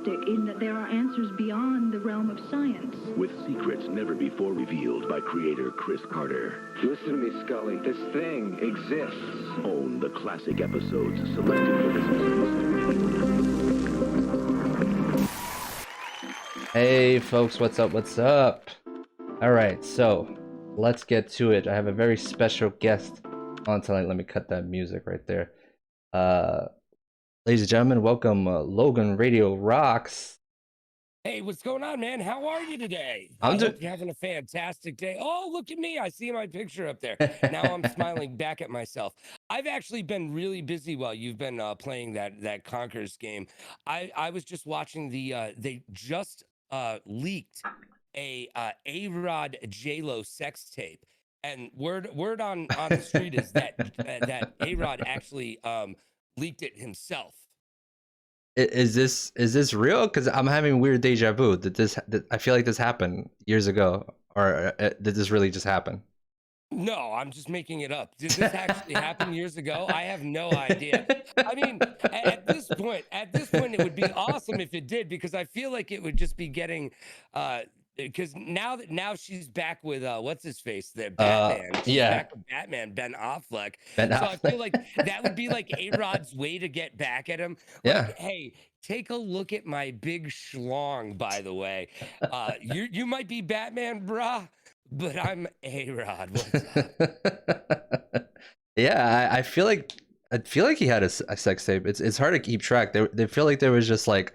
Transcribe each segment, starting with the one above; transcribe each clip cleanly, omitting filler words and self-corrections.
optimistic in that there are answers beyond the realm of science. With secrets never before revealed by creator Chris Carter. Listen to me, Scully. This thing exists. Own the classic episodes selected for this season. Hey folks, what's up? What's up? All right, so let's get to it. I have a very special guest on tonight. Let me cut that music right there. Ladies and gentlemen, welcome Logan Radio Rocks. Hey, what's going on, man? How are you today? I hope you're having a fantastic day. Oh, look at me. I see my picture up there. Now I'm smiling back at myself. I've actually been really busy while you've been playing that Conquerors game. I was just watching they just leaked a A-Rod J-Lo sex tape. And word on the street is that A-Rod actually leaked it himself. Is this real? Because I'm having weird deja vu. I feel like this happened years ago, or did this really just happen? No, I'm just making it up. Did this actually happen years ago? I have no idea. I mean, at this point, it would be awesome if it did, because I feel like it would just be getting. Because now she's back with what's his face, the Batman. She's back with Batman, Ben Affleck. I feel like that would be like A-Rod's way to get back at him. Like, hey, take a look at my big schlong, by the way. You might be Batman, brah, but I'm A-Rod. What's up? Yeah, I feel like he had a sex tape. It's hard to keep track. They feel like there was just like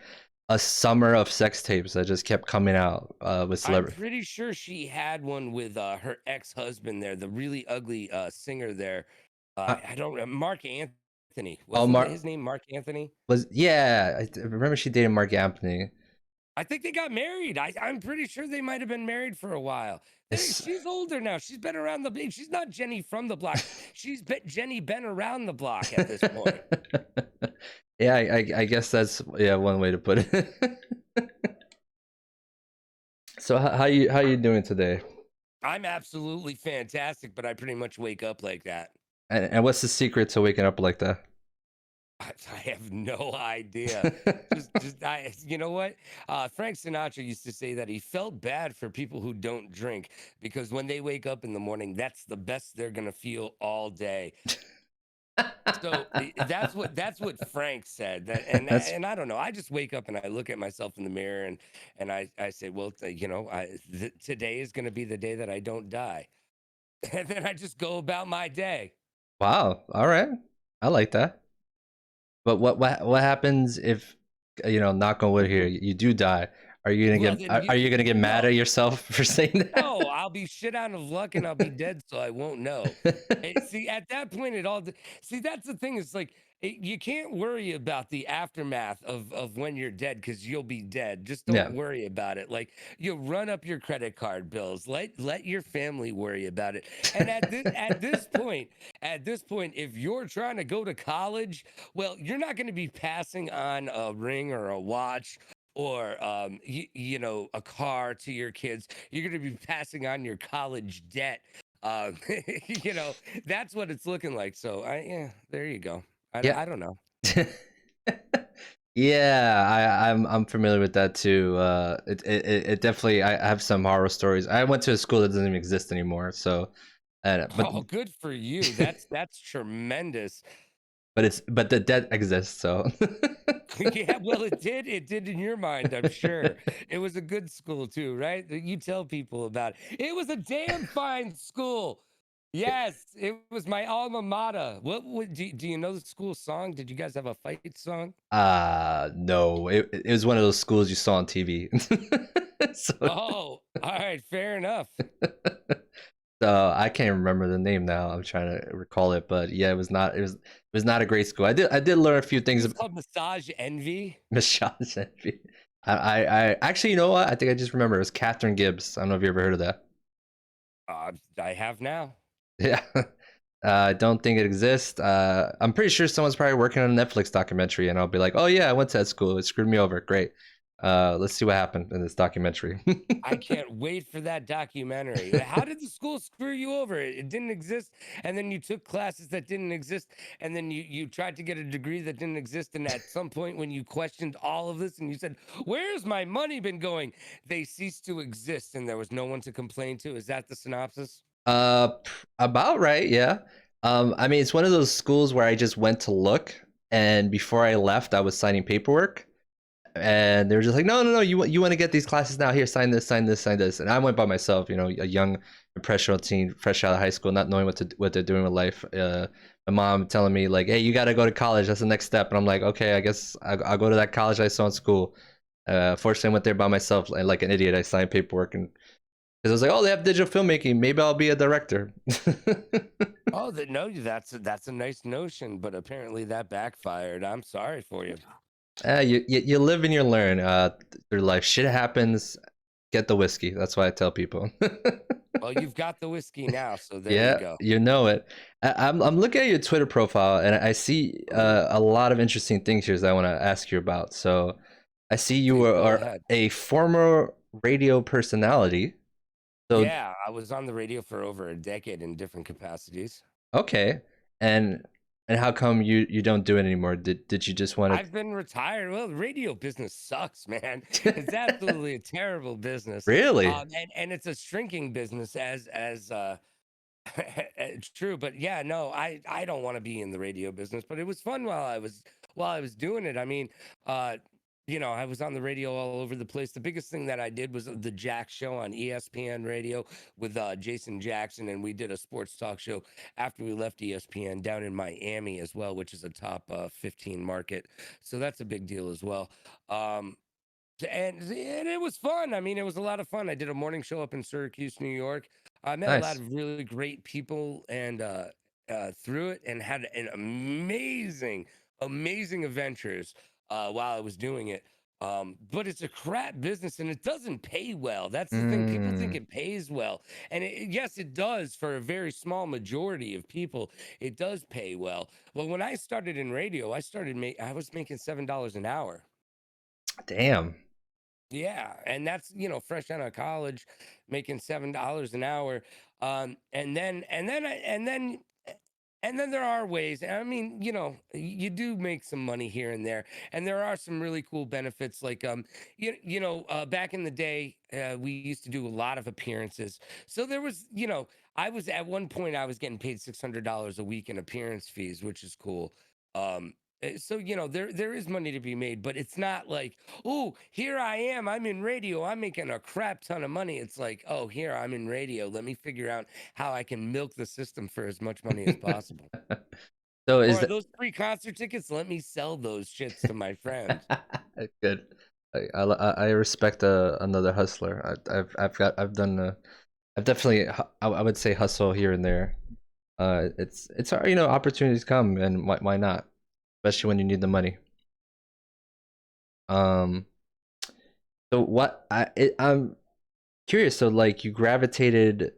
a summer of sex tapes that just kept coming out with celebrities. I'm pretty sure she had one with her ex-husband there, the really ugly singer there. I don't know, Mark Anthony. Was his name Mark Anthony? I remember she dated Mark Anthony. I think they got married. I'm pretty sure they might have been married for a while. She's older now. She's been around the block. She's not Jenny from the block. She's Jenny been around the block at this point. Yeah, I guess that's one way to put it. So how you doing today? I'm absolutely fantastic, but I pretty much wake up like that. And what's the secret to waking up like that? I have no idea. You know what? Frank Sinatra used to say that he felt bad for people who don't drink, because when they wake up in the morning, that's the best they're gonna feel all day. So that's what Frank said. And I don't know. I just wake up and I look at myself in the mirror and I say, well, today is gonna be the day that I don't die, and then I just go about my day. Wow. All right. I like that. But what happens if, knock on wood here, you do die? Are you gonna get mad at yourself for saying that? No, I'll be shit out of luck and I'll be dead, so I won't know. See, at that point, that's the thing. It's like you can't worry about the aftermath of when you're dead, because you'll be dead. Just don't worry about it. Like, you'll run up your credit card bills. Let your family worry about it. And at this point, if you're trying to go to college, well, you're not going to be passing on a ring or a watch or a car to your kids. You're going to be passing on your college debt. That's what it's looking like. So there you go. I don't know. Yeah, I'm familiar with that too. It definitely, I have some horror stories. I went to a school that doesn't even exist anymore, so good for you. That's tremendous. But the debt exists, so Yeah, well, it did in your mind, I'm sure. It was a good school too, right? You tell people about it. It was a damn fine school. Yes, it was my alma mater. Do you know the school song? Did you guys have a fight song? No. It was one of those schools you saw on TV. Oh, all right, fair enough. So I can't remember the name now. I'm trying to recall it, but yeah, it was not a great school. I did learn a few things. It's called Massage Envy. Massage Envy. I actually, you know what? I think I just remember. It was Catherine Gibbs. I don't know if you ever heard of that. I have now. Yeah. I don't think it exists. I'm pretty sure someone's probably working on a Netflix documentary, and I'll be like, oh yeah, I went to that school. It screwed me over. Great. Let's see what happened in this documentary. I can't wait for that documentary. How did the school screw you over? It didn't exist, and then you took classes that didn't exist, and then you tried to get a degree that didn't exist. And at some point, when you questioned all of this, and you said, "Where's my money been going?" They ceased to exist, and there was no one to complain to. Is that the synopsis? About right, yeah. I mean, it's one of those schools where I just went to look, and before I left, I was signing paperwork, and they were just like, no, no, no, you want to get these classes now? Here, sign this, sign this, sign this. And I went by myself, you know, a young impressionable teen, fresh out of high school, not knowing what they're doing with life. My mom telling me like, hey, you got to go to college. That's the next step. And I'm like, okay, I guess I'll go to that college I saw in school. Fortunately, I went there by myself, and like an idiot, I signed paperwork, and because I was like, oh, they have digital filmmaking. Maybe I'll be a director. Oh, no, that's a nice notion, but apparently that backfired. I'm sorry for you. You live and you learn through life. Shit happens. Get the whiskey. That's what I tell people. Well, you've got the whiskey now, so there Yeah, you go. you know it. I'm looking at your Twitter profile, and I see a lot of interesting things here that I want to ask you about. So I see you Please go are ahead. a former radio personality. So Yeah, I was on the radio for over a decade in different capacities. okay, and how come you don't do it anymore? Did you just want to? I've been retired. Well, the radio business sucks, man. It's absolutely a terrible business. Really? And it's a shrinking business as it's true. But yeah, no, I don't want to be in the radio business, but it was fun while I was doing it. I mean, I was on the radio all over the place. The biggest thing that I did was the Jack Show on ESPN Radio with Jason Jackson, and we did a sports talk show after we left ESPN down in Miami as well, which is a top 15 market. So that's a big deal as well. And it was fun. I mean, it was a lot of fun. I did a morning show up in Syracuse, New York. I met a lot Nice. of really great people and through it, and had an amazing adventures while I was doing it. But it's a crap business and it doesn't pay well. That's the thing. People think Mm. it pays well. And yes, it does for a very small majority of people. It does pay well. But when I started in radio, I was making $7 an hour. Damn. Yeah, and that's fresh out of college, making $7 an hour, and then there are ways. I mean, you do make some money here and there, and there are some really cool benefits. Like, back in the day, we used to do a lot of appearances, so there was, I was at one point I was getting paid $600 a week in appearance fees, which is cool. So there is money to be made, but it's not like, oh, here I am, I'm in radio, I'm making a crap ton of money. It's like, oh, here I'm in radio, let me figure out how I can milk the system for as much money as possible. So is Or that those free concert tickets, let me sell those shits to my friends. good? I respect another hustler. I've done I've definitely I would say hustle here and there. It's hard, opportunities come, and why not? Especially when you need the money. Um, so I'm curious. So like you gravitated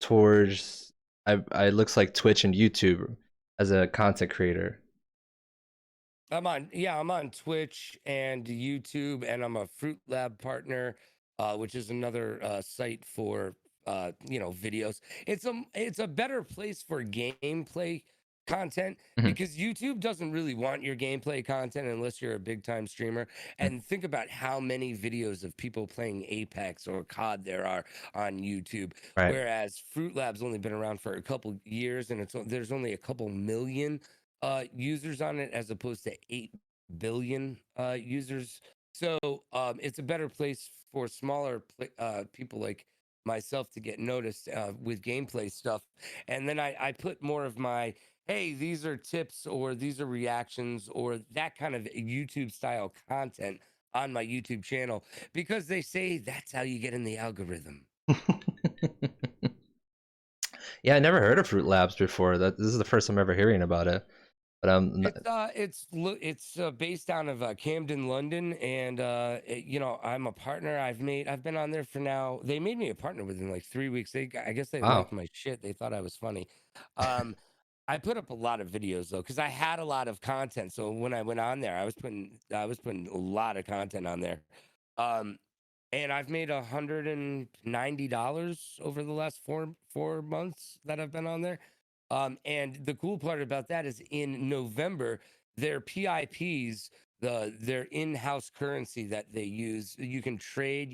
towards I looks like Twitch and YouTube as a content creator. I'm on Twitch and YouTube, and I'm a Fruit Lab partner, which is another site for videos. It's a better place for gameplay content Mhm. because YouTube doesn't really want your gameplay content unless you're a big time streamer. Mm. And think about how many videos of people playing Apex or COD there are on YouTube, Right. whereas Fruit Lab's only been around for a couple years, and there's only a couple million users on it as opposed to 8 billion users. So it's a better place for smaller people like myself to get noticed with gameplay stuff. And then I put more of my, hey, these are tips or these are reactions or that kind of YouTube style content on my YouTube channel because they say that's how you get in the algorithm. Yeah, I never heard of Fruit Labs before. This is the first time ever hearing about it. But It's based out of Camden, London, and I'm a partner. I've been on there for now. They made me a partner within like 3 weeks. I guess they wow. liked my shit. They thought I was funny. Um, I put up a lot of videos though, because I had a lot of content. So when I went on there, I was putting a lot of content on there. Um, and I've made $190 over the last four months that I've been on there. And the cool part about that is in November, their PIPs, their in-house currency that they use, you can trade,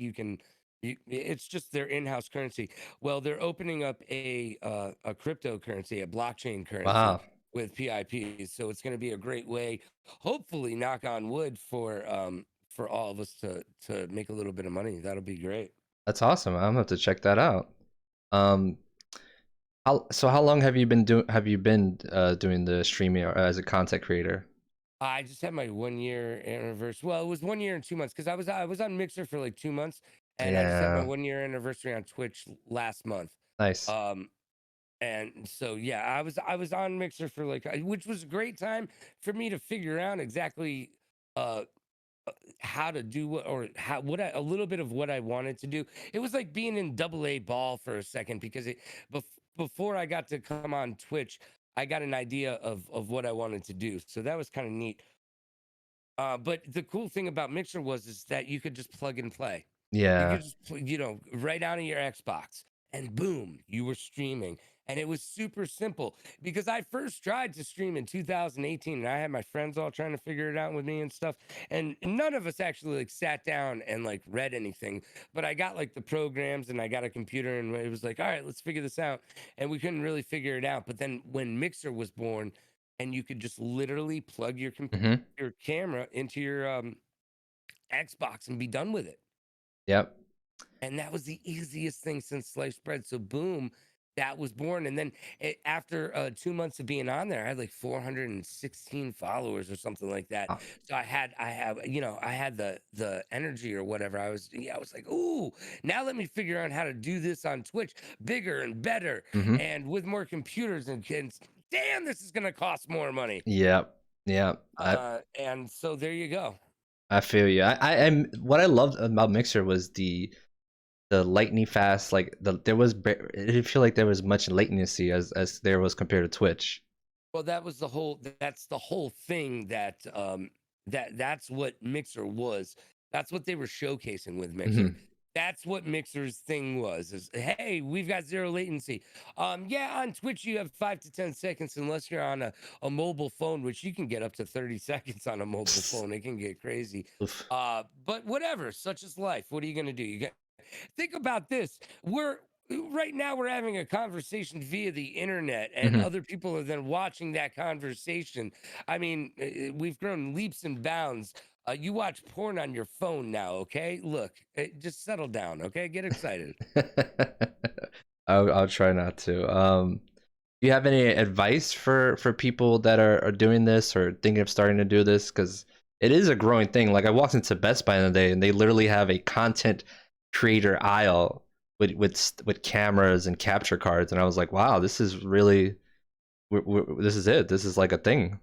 it's just their in-house currency. Well, they're opening up a cryptocurrency, a blockchain currency Wow, with PIPs. So it's going to be a great way, hopefully, knock on wood, for all of us to make a little bit of money. That'll be great. that's awesome. I'm gonna have to check that out. Um, how long have you been doing the streaming as a content creator? I just had my 1 year anniversary. Well, it was 1 year and 2 months because I was on Mixer for like 2 months, and I just had my Yeah, 1 year anniversary on Twitch last month. nice. Um, and so yeah, I was on Mixer for like, which was a great time for me to figure out exactly uh how to do what, or how what I, a little bit of what I wanted to do. It was like being in double A ball for a second because before I got to come on Twitch, I got an idea of what I wanted to do. So that was kind of neat. But the cool thing about Mixer is that you could just plug and play. You Yeah. could just right out of your Xbox, and boom, you were streaming. And it was super simple because I first tried to stream in 2018, and I had my friends all trying to figure it out with me and stuff. And none of us actually like sat down and like read anything. But I got like the programs, and I got a computer, and it was like, all right, let's figure this out. And we couldn't really figure it out. But then when Mixer was born, and you could just literally plug Mm-hmm. your camera into your Xbox and be done with it. Yep. And that was the easiest thing since sliced bread. So boom, that was born. And then after 2 months of being on there, I had like 416 followers or something like that. Ah, So I had the energy or whatever. I was like, ooh, now let me figure out how to do this on Twitch bigger and better, mm-hmm. and with more computers and damn, this is gonna cost more money. Yep. Yep. And so there you go. I feel you. I'm what I loved about Mixer was the lightning fast, like it didn't feel like there was much latency as there was compared to Twitch. Well, that's the whole thing that's what Mixer was. That's what they were showcasing with Mixer. Hmm. That's what Mixer's thing was, is hey, we've got zero latency. Yeah, on Twitch you have 5 to 10 seconds unless you're on a mobile phone, which you can get up to 30 seconds on a mobile phone. It can get crazy. Oof. But whatever, such is life. What are you gonna do? Think about this. Right now we're having a conversation via the internet, and Hmm. other people are then watching that conversation. I mean, we've grown leaps and bounds. You watch porn on your phone now, okay? Look, just settle down, okay? Get excited. I'll try not to. Do you have any advice for people that are doing this or thinking of starting to do this? Because it is a growing thing. Like I walked into Best Buy the other day, and they literally have a content creator aisle with cameras and capture cards, and I was like, wow, this is really this is it. This is like a thing.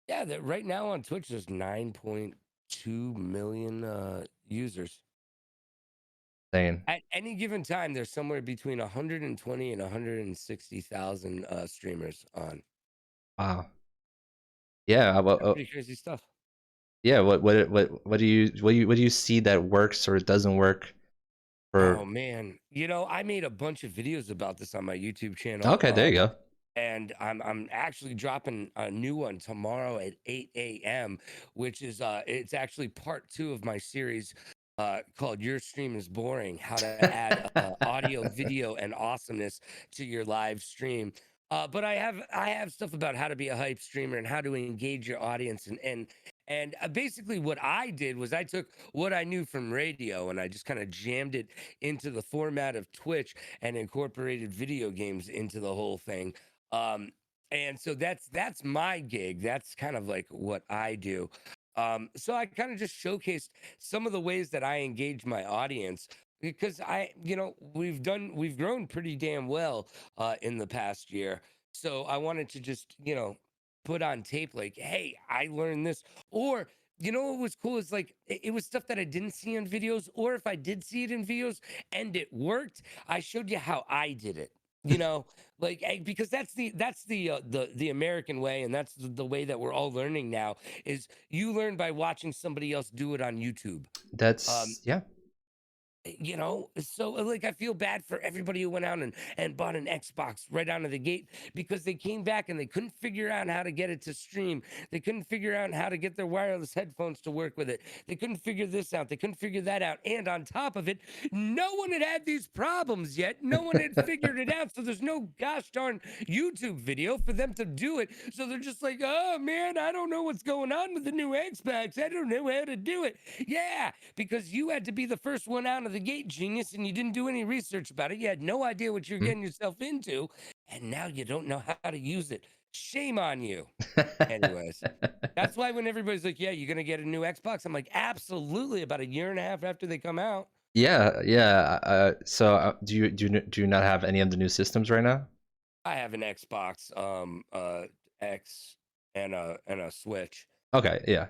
Yeah, that right now on Twitch there's 9.2 million users. Saying, At any given time, there's somewhere between 120 and 160,000 streamers on. wow, yeah. Pretty crazy stuff. Yeah. What do you see that works or doesn't work for? Oh man, I made a bunch of videos about this on my YouTube channel. Okay, there you go. And I'm actually dropping a new one tomorrow at 8 a.m., which is it's actually part 2 of my series called "Your Stream is Boring: How to Add Audio, Video, and Awesomeness to Your Live Stream." But I have stuff about how to be a hype streamer and how to engage your audience, and basically what I did was I took what I knew from radio and I just kind of jammed it into the format of Twitch and incorporated video games into the whole thing. Um, and so that's my gig. That's kind of like what I do. So I kind of just showcased some of the ways that I engage my audience because we've grown pretty damn well in the past year. So I wanted to just, put on tape like, hey, I learned this. Or, what was cool is like it was stuff that I didn't see in videos, or if I did see it in videos and it worked, I showed you how I did it. You know, because that's the American way, and that's the way that we're all learning now. Is you learn by watching somebody else do it on YouTube. Um, Yeah. so like I feel bad for everybody who went out and bought an Xbox right out of the gate because they came back and they couldn't figure out how to get it to stream. They couldn't figure out how to get their wireless headphones to work with it. They couldn't figure this out. They couldn't figure that out. And on top of it, no one had these problems yet. No one had figured it out. So there's no gosh darn YouTube video for them to do it. So they're just like, oh man, I don't know what's going on with the new Xbox. I don't know how to do it. Yeah, because you had to be the first one out of the gate, genius, and you didn't do any research about it. You had no idea what you're getting yourself into, and now you don't know how to use it. Shame on you. Anyways, that's why when everybody's like, yeah, you're gonna get a new Xbox, I'm like, absolutely, about a year and a half after they come out. Yeah. So do you not have any of the new systems right now? I have an Xbox X and a Switch. Okay, yeah.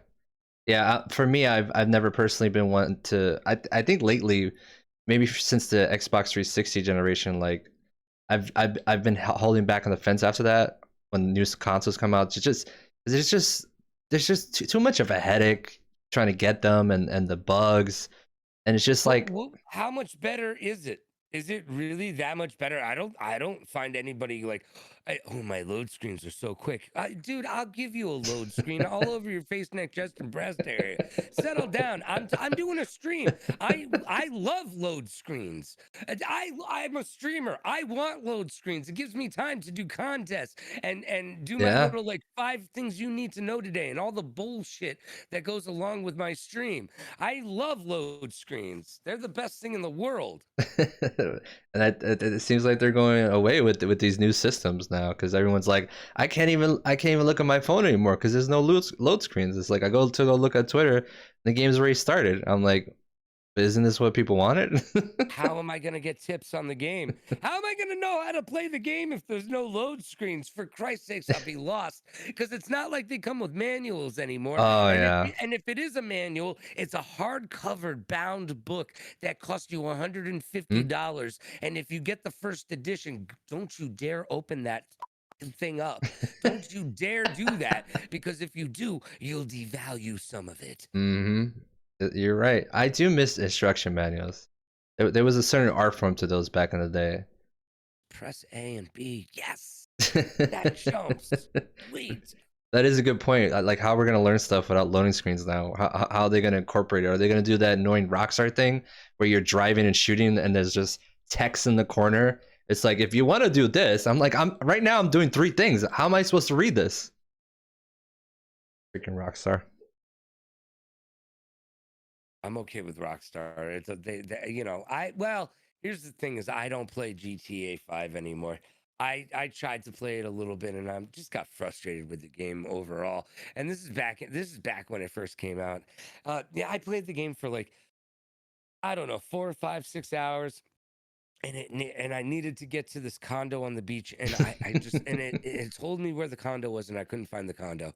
Yeah, for me, I've never personally been one to. I think lately, maybe since the Xbox 360 generation, like I've been holding back on the fence after that when new consoles come out. There's just too much of a headache trying to get them and the bugs, and it's just like How much better is it? Is it really that much better? I don't find anybody like, oh, my load screens are so quick. Dude, I'll give you a load screen all over your face, neck, chest, and breast area. Settle down. I'm doing a stream. I love load screens. I'm a streamer. I want load screens. It gives me time to do contests and do my yeah. little like 5 things you need to know today and all the bullshit that goes along with my stream. I love load screens. They're the best thing in the world. And it seems like they're going away with these new systems now because everyone's like, I can't even look at my phone anymore because there's no load screens. It's like I go look at Twitter, the game's already started. I'm like, isn't this what people wanted? How am I going to get tips on the game? How am I going to know how to play the game if there's no load screens? For Christ's sakes, I'll be lost because it's not like they come with manuals anymore. Oh and yeah. and if it is a manual, it's a hard-covered bound book that costs you $150. And if you get the first edition, don't you dare open that thing up. Don't you dare do that because if you do, you'll devalue some of it. Mm-hmm. You're right. I do miss instruction manuals. There was a certain art form to those back in the day. Press A and B. Yes. That jumps. Sweet. That is a good point. Like how we're gonna learn stuff without loading screens now. How are they gonna incorporate it? Are they gonna do that annoying Rockstar thing where you're driving and shooting and there's just text in the corner? It's like if you want to do this, I'm right now I'm doing 3 things. How am I supposed to read this? Freaking Rockstar. I'm okay with Rockstar. It's here's the thing is I don't play GTA 5 anymore. I tried to play it a little bit and I'm just got frustrated with the game overall. And this is back when it first came out. Yeah, I played the game for like, I don't know, 4 or 5, 6 hours. And I needed to get to this condo on the beach, and I just and it told me where the condo was, and I couldn't find the condo.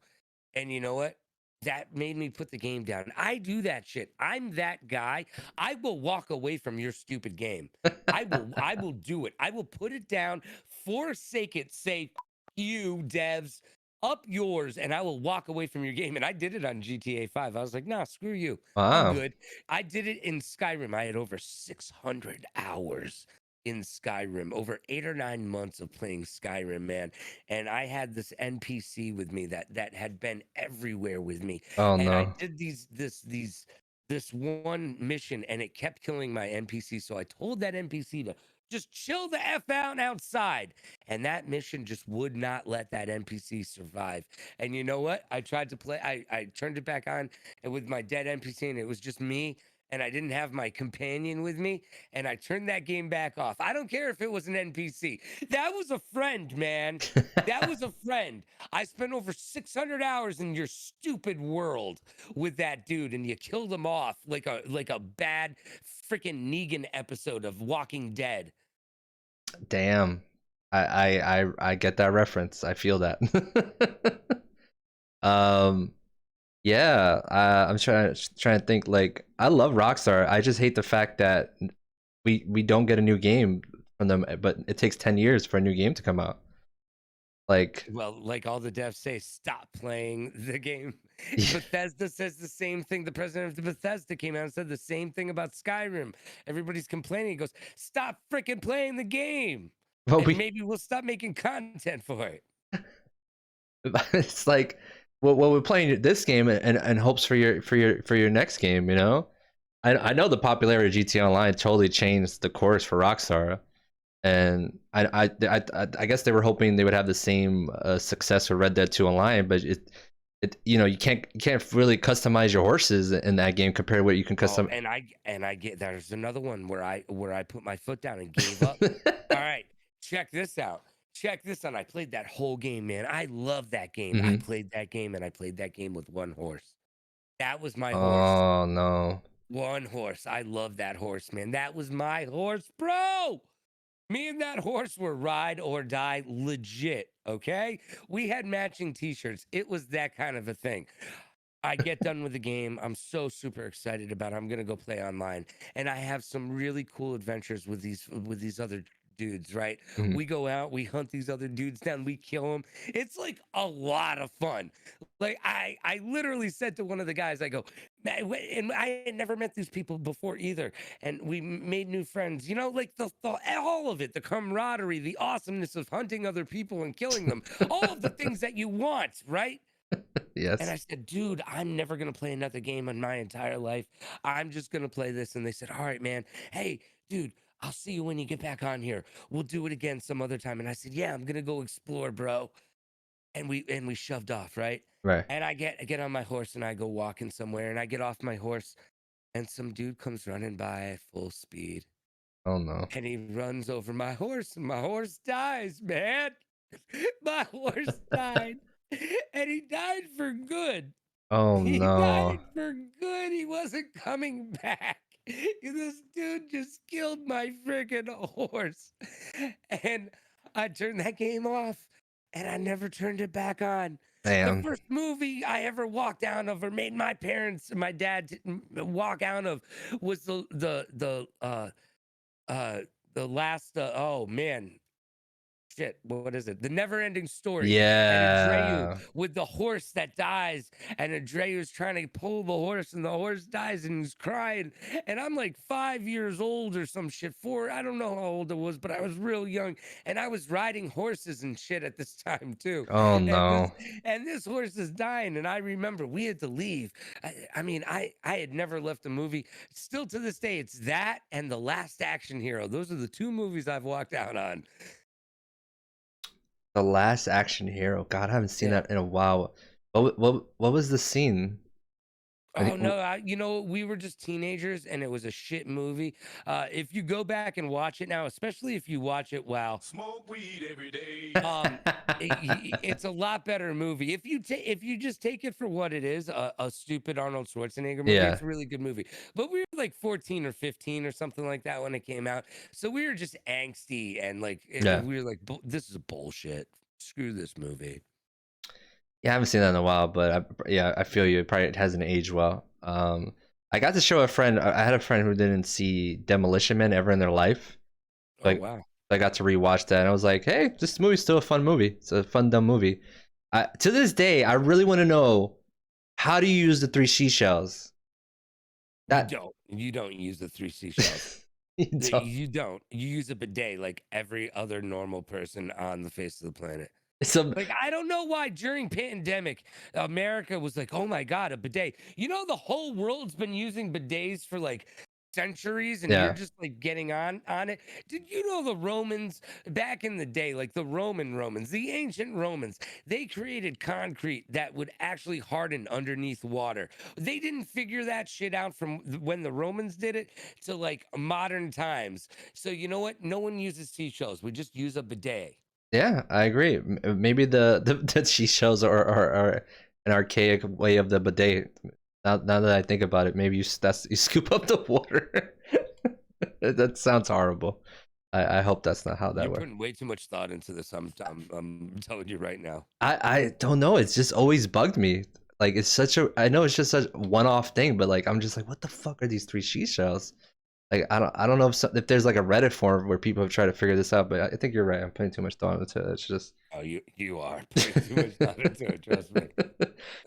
And you know what? That made me put the game down. I do that shit. I'm that guy. I will walk away from your stupid game. I will do it. I will put it down, forsake it, say you devs, up yours, and I will walk away from your game. And I did it on GTA 5. I was like, nah, screw you. I'm Wow. good. I did it in Skyrim. I had over 600 hours in Skyrim, over 8 or 9 months of playing Skyrim, man. And I had this NPC with me that had been everywhere with me. Oh And I no. did this one mission, and it kept killing my NPC. So I told that NPC to just chill the F out outside. And that mission just would not let that NPC survive. And you know what? I tried to play, I turned it back on and with my dead NPC, and it was just me. And I didn't have my companion with me, and I turned that game back off. I don't care if it was an NPC. That was a friend, man. That was a friend. I spent over 600 hours in your stupid world with that dude, and you killed him off like a bad freaking Negan episode of Walking Dead. Damn. I get that reference. I feel that. Yeah, I'm trying to think. Like, I love Rockstar. I just hate the fact that we don't get a new game from them, but it takes 10 years for a new game to come out. Like, Well, like all the devs say, stop playing the game. yeah, Bethesda says the same thing. The president of Bethesda came out and said the same thing about Skyrim. Everybody's complaining. He goes, stop freaking playing the game. but And we maybe we'll stop making content for it. it's like, well, we're playing this game and hopes for your next game. You know, I know the popularity of GTA Online totally changed the course for Rockstar, and I guess they were hoping they would have the same success with Red Dead 2 Online, but you know, you can't really customize your horses in that game compared to what you can Oh, custom. and I get there's another one where I put my foot down and gave up. All right, check this out. Check this out. I played that whole game, man. I love that game. I Mhm. played that game and I played that game with one horse. That was my horse. Oh no. One horse. I love that horse, man. That was my horse, bro. Me and that horse were ride or die legit, okay? We had matching t-shirts. It was that kind of a thing. I get done with the game. I'm so super excited about it. I'm gonna go play online, and I have some really cool adventures with these other dudes. Right? Mhm. We go out, we hunt these other dudes down, we kill them. It's like a lot of fun. Like I literally said to one of the guys, I go, "Man," and I had never met these people before either, and we made new friends. You know, like the all of it, the camaraderie, the awesomeness of hunting other people and killing them, all of the things that you want, right? And I Yes. said, dude, I'm never going to play another game in my entire life. I'm just going to play this. And they said, all right, man. Hey, dude, I'll see you when you get back on here. We'll do it again some other time. And I said, yeah, I'm going to go explore, bro. And we shoved off, right? Right. And I get on my horse and I go walking somewhere and I get off my horse and some dude comes running by at full speed Oh no. and he runs over my horse and my horse dies, man. My horse died and he died for good. Oh He no. died for good. He wasn't coming back. This dude just killed my freaking horse. And I turned that game off and I never turned it back on. The Damn. first movie I ever walked out of or made my parents and my dad walk out of was the last oh man, shit, what is it? The Never Ending Story. And Andreu Yeah. with the horse that dies, and Andreu's trying to pull the horse, and the horse dies, and he's crying. And I'm like 5 years old or some shit. I don't know how old I was, but I was real young, and I was riding horses and shit at this time too. Oh And no. this horse is dying, and I remember we had to leave. I had never left a movie. Still to this day, it's that and The Last Action Hero. Those are the two movies I've walked out on. The Last Action Hero. God, I haven't seen Yeah. that in a while. What was the scene? Oh no, we were just teenagers and it was a shit movie. If you go back and watch it now, especially if you watch it while Smoke weed every day. it's a lot better movie. If you just take it for what it is, a stupid Arnold Schwarzenegger movie, Yeah. it's a really good movie. But we were like 14 or 15 or something like that when it came out. So we were just angsty and like Yeah. we were like, this is bullshit. Screw this movie. Yeah, I haven't seen that in a while, but I feel you. It probably hasn't aged well. I got to show a friend. I had a friend who didn't see Demolition Man ever in their life. Like, Oh wow. I got to rewatch that, and I was like, "Hey, this movie's still a fun movie. It's a fun, dumb movie." To this day, I really want to know, how do you use the 3 seashells? That You don't use the 3 seashells. you don't. You don't. You use a bidet like every other normal person on the face of the planet. So Like, I don't know why during pandemic, America was like, oh my God, a bidet. You know, the whole world's been using bidets for like centuries and Yeah. you're just like getting on it. Did you know the Romans back in the day, like the Romans, the ancient Romans, they created concrete that would actually harden underneath water. They didn't figure that shit out from when the Romans did it to like modern times. So you know what? No one uses seashells. We just use a bidet. yeah, I agree. Maybe the seashells are an archaic way of the bidet. Now that I think about it, maybe you scoop up the water. That sounds horrible. I hope that's not how that You're works. putting way too much thought into this. I'm telling you right now. I don't know. It's just always bugged me. Like, it's such a, I know it's just such a one-off thing, but like I'm just like, what the fuck are these 3 seashells? Like I don't know if there's like a Reddit forum where people have tried to figure this out, but I think you're right. I'm putting too much thought into it. It's just Oh, you are putting too much thought into it. Trust me.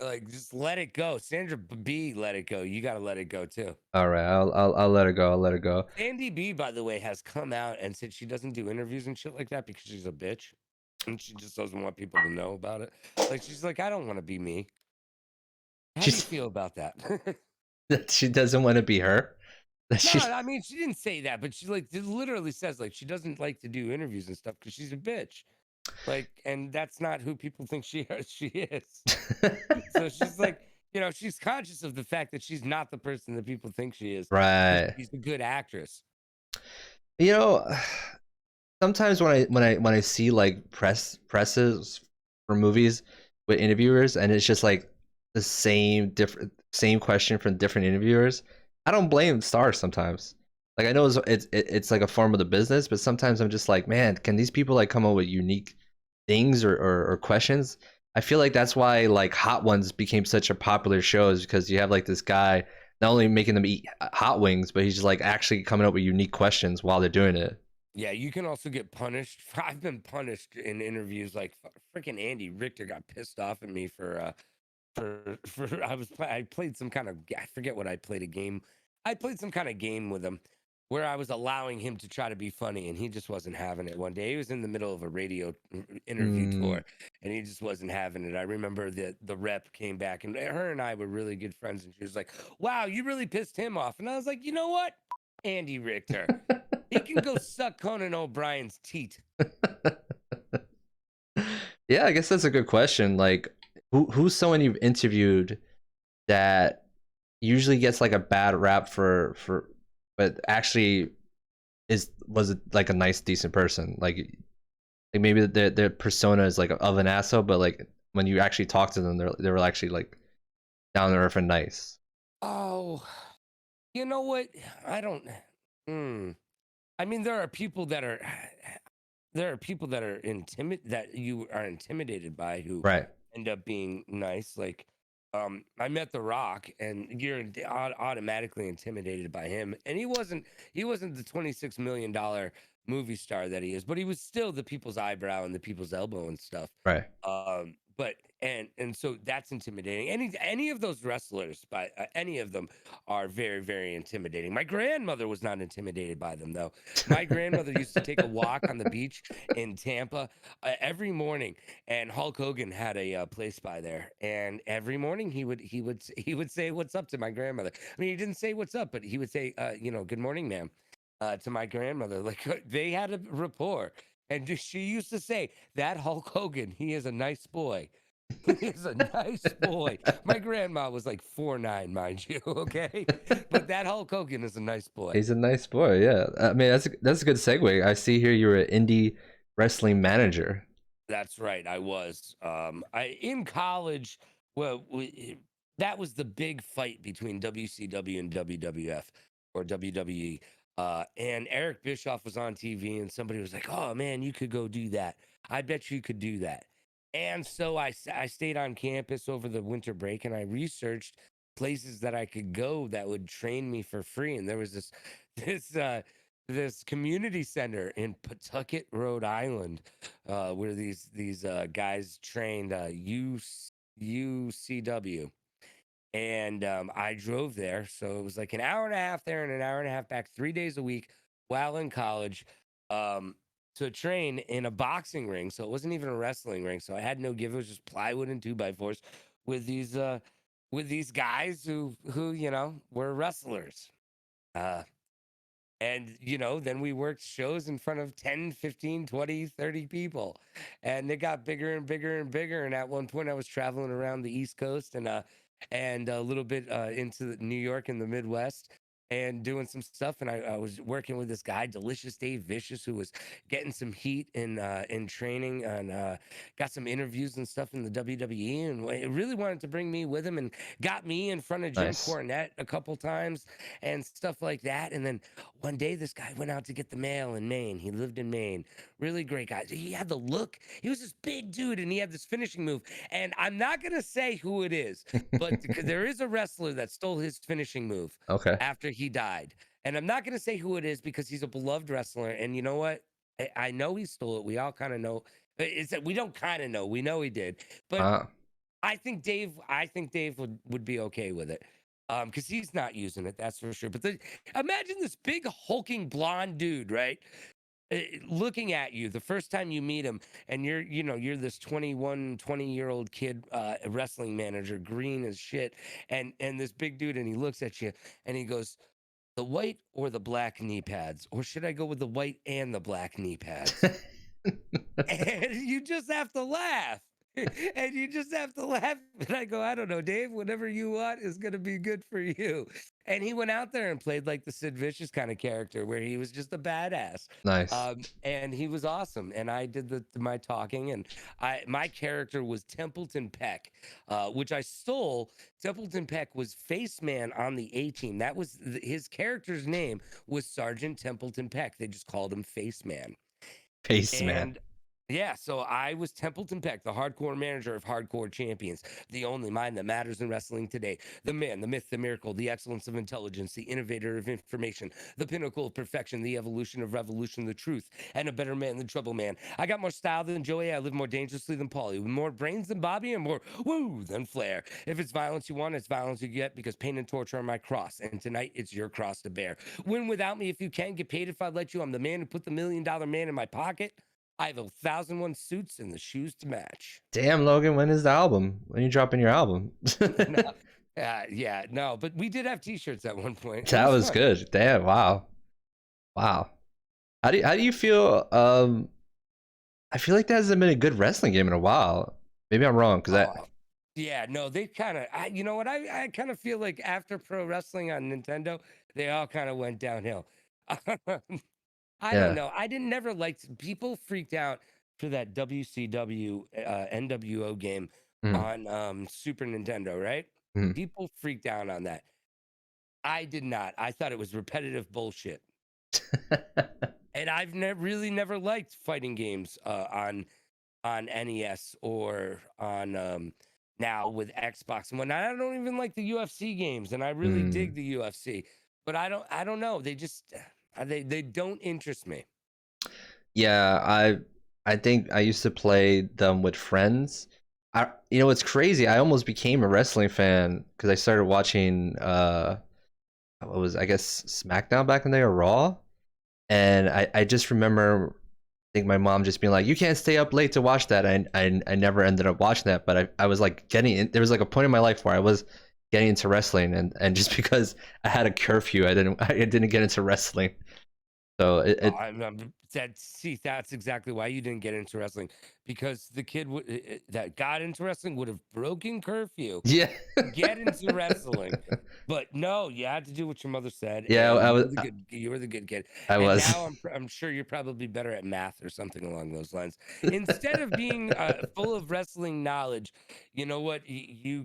Like, just let it go. Sandra B, let it go. You got to let it go too. all right. I'll let it go. I'll let it go. Sandy B, by the way, has come out and said she doesn't do interviews and shit like that because she's a bitch and she just doesn't want people to know about it. Like, she's like, I don't want to be me. How do you She's feel about that? that she doesn't want to be her. That No, she I mean, she didn't say that, but she like literally says like she doesn't like to do interviews and stuff because she's a bitch. Like, and that's not who people think she is. So she's like, she's conscious of the fact that she's not the person that people think she is. right. She's a good actress. You know, sometimes when I see like presses for movies with interviewers and it's just like the same question from different interviewers, I don't blame stars sometimes. Like I know it's like a form of the business, but sometimes I'm just like, man, can these people like come up with unique things or questions? I feel like that's why like Hot Ones became such a popular show is because you have like this guy not only making them eat hot wings, but he's just like actually coming up with unique questions while they're doing it. Yeah, you can also get punished. I've been punished in interviews. Like freaking Andy Richter got pissed off at me for I played some kind of, I forget what I played, a game. I played some kind of game with him where I was allowing him to try to be funny and he just wasn't having it. One day he was in the middle of a radio interview Mm, tour and he just wasn't having it. I remember that the rep came back and her and I were really good friends and she was like, wow, you really pissed him off. And I was like, you know what, Andy Richter, he can go suck Conan O'Brien's teeth. yeah, I guess that's a good question. Like, who's someone you've interviewed that usually gets like a bad rap but actually was like a nice, decent person? Like maybe their persona is like of an asshole, but like when you actually talk to them, they were actually like down to earth and nice. Oh, you know what? I don't. Hmm. I mean, there are people that are that you are intimidated by who Right. end up being nice. Like, I met The Rock, and you're automatically intimidated by him. And he wasn't the $26 million movie star that he is, but he was still the people's eyebrow and the people's elbow and stuff. Right. But and so that's intimidating. Any of those wrestlers, by any of them, are very very intimidating. My grandmother was not intimidated by them though. My grandmother used to take a walk on the beach in Tampa every morning, and Hulk Hogan had a place by there. And every morning he would say what's up to my grandmother. I mean, he didn't say what's up, but he would say, good morning, ma'am, to my grandmother. Like they had a rapport. And she used to say, that Hulk Hogan, he is a nice boy. He is a nice boy. My grandma was like 4'9", mind you, okay? But that Hulk Hogan is a nice boy. He's a nice boy. Yeah. I mean, that's a good segue. I see here you're an indie wrestling manager. That's right, I was. I in college, well, that was the big fight between WCW and WWF or WWE. And Eric Bischoff was on TV, and somebody was like, "Oh man, you could go do that. I bet you could do that." And so I stayed on campus over the winter break, and I researched places that I could go that would train me for free. And there was this this community center in Pawtucket, Rhode Island, where these guys trained UCW. And I drove there, so it was like an hour and a half there and an hour and a half back, 3 days a week while in college, um, to train in a boxing ring. So it wasn't even a wrestling ring. So I had no give. It was just plywood and 2x4s with these guys who were wrestlers. Uh, and then we worked shows in front of 10, 15, 20, 30 people, and it got bigger and bigger and bigger. And at one point I was traveling around the East Coast and a little bit into New York and the Midwest and doing some stuff. And I was working with this guy, Delicious Dave Vicious, who was getting some heat in training and got some interviews and stuff in the WWE, and really wanted to bring me with him and got me in front of Jim Nice. Cornette a couple times and stuff like that. And then one day this guy went out to get the mail in Maine. He lived in Maine. Really great guy. He had the look. He was this big dude and he had this finishing move. And I'm not going to say who it is, but because there is a wrestler that stole his finishing move Okay. after he died. And I'm not going to say who it is because he's a beloved wrestler. And you know what? I know he stole it. We all kind of know. It's that we don't kind of know. We know he did. But Uh, I think Dave would be okay with it. Because he's not using it, that's for sure. But imagine this big hulking blonde dude, right? Looking at you the first time you meet him, and you're this 20-year-old kid, wrestling manager, green as shit, and this big dude, and he looks at you and he goes, the white or the black knee pads, or should I go with the white and the black knee pads? And you just have to laugh. And you just have to laugh. And I go, I don't know, Dave, whatever you want is going to be good for you. And he went out there and played like the Sid Vicious kind of character where he was just a badass. nice. And he was awesome. And I did my talking, and my character was Templeton Peck, which I stole. Templeton Peck was Face Man on the A-Team. That was his character's name was Sergeant Templeton Peck. They just called him Face Man. Face man. And yeah, so I was Templeton Peck, the hardcore manager of Hardcore Champions, the only mind that matters in wrestling today. The man, the myth, the miracle, the excellence of intelligence, the innovator of information, the pinnacle of perfection, the evolution of revolution, the truth, and a better man than Trouble Man. I got more style than Joey. I live more dangerously than Paulie, with more brains than Bobby, and more woo than Flair. If it's violence you want, it's violence you get, because pain and torture are my cross, and tonight it's your cross to bear. Win without me if you can, get paid if I let you. I'm the man who put the $1 million man in my pocket. I have 1,001 suits and the shoes to match. Damn, Logan, when is the album? When are you dropping your album? No, yeah, no, but we did have T-shirts at one point. That was fun. good. Damn, wow. How do you feel? I feel like there hasn't been a good wrestling game in a while. Maybe I'm wrong because Yeah, no, they kind of. You know what? I kind of feel like after pro wrestling on Nintendo, they all kind of went downhill. I Yeah. don't know. I didn't never liked. People freaked out for that WCW NWO game on Super Nintendo, right? Mhm. People freaked out on that. I did not. I thought it was repetitive bullshit. And I've really never liked fighting games on NES or on now with Xbox and whatnot. I don't even like the UFC games, and I really dig the UFC, but I don't know. They just they don't interest me. Yeah, I think I used to play them with friends. It's crazy. I almost became a wrestling fan because I started watching what was, I guess, SmackDown back in the day, or Raw. And I just remember, I think my mom just being like, you can't stay up late to watch that. I never ended up watching that, but I was like getting in, there was like a point in my life where I was getting into wrestling, and just because I had a curfew, I didn't get into wrestling. So that's exactly why you didn't get into wrestling, because the kid that got into wrestling would have broken curfew. Yeah. Get into wrestling, but no, you had to do what your mother said. Yeah, I was. You were the good kid. I and was. Now I'm sure you're probably better at math or something along those lines. Instead of being full of wrestling knowledge, you know what? You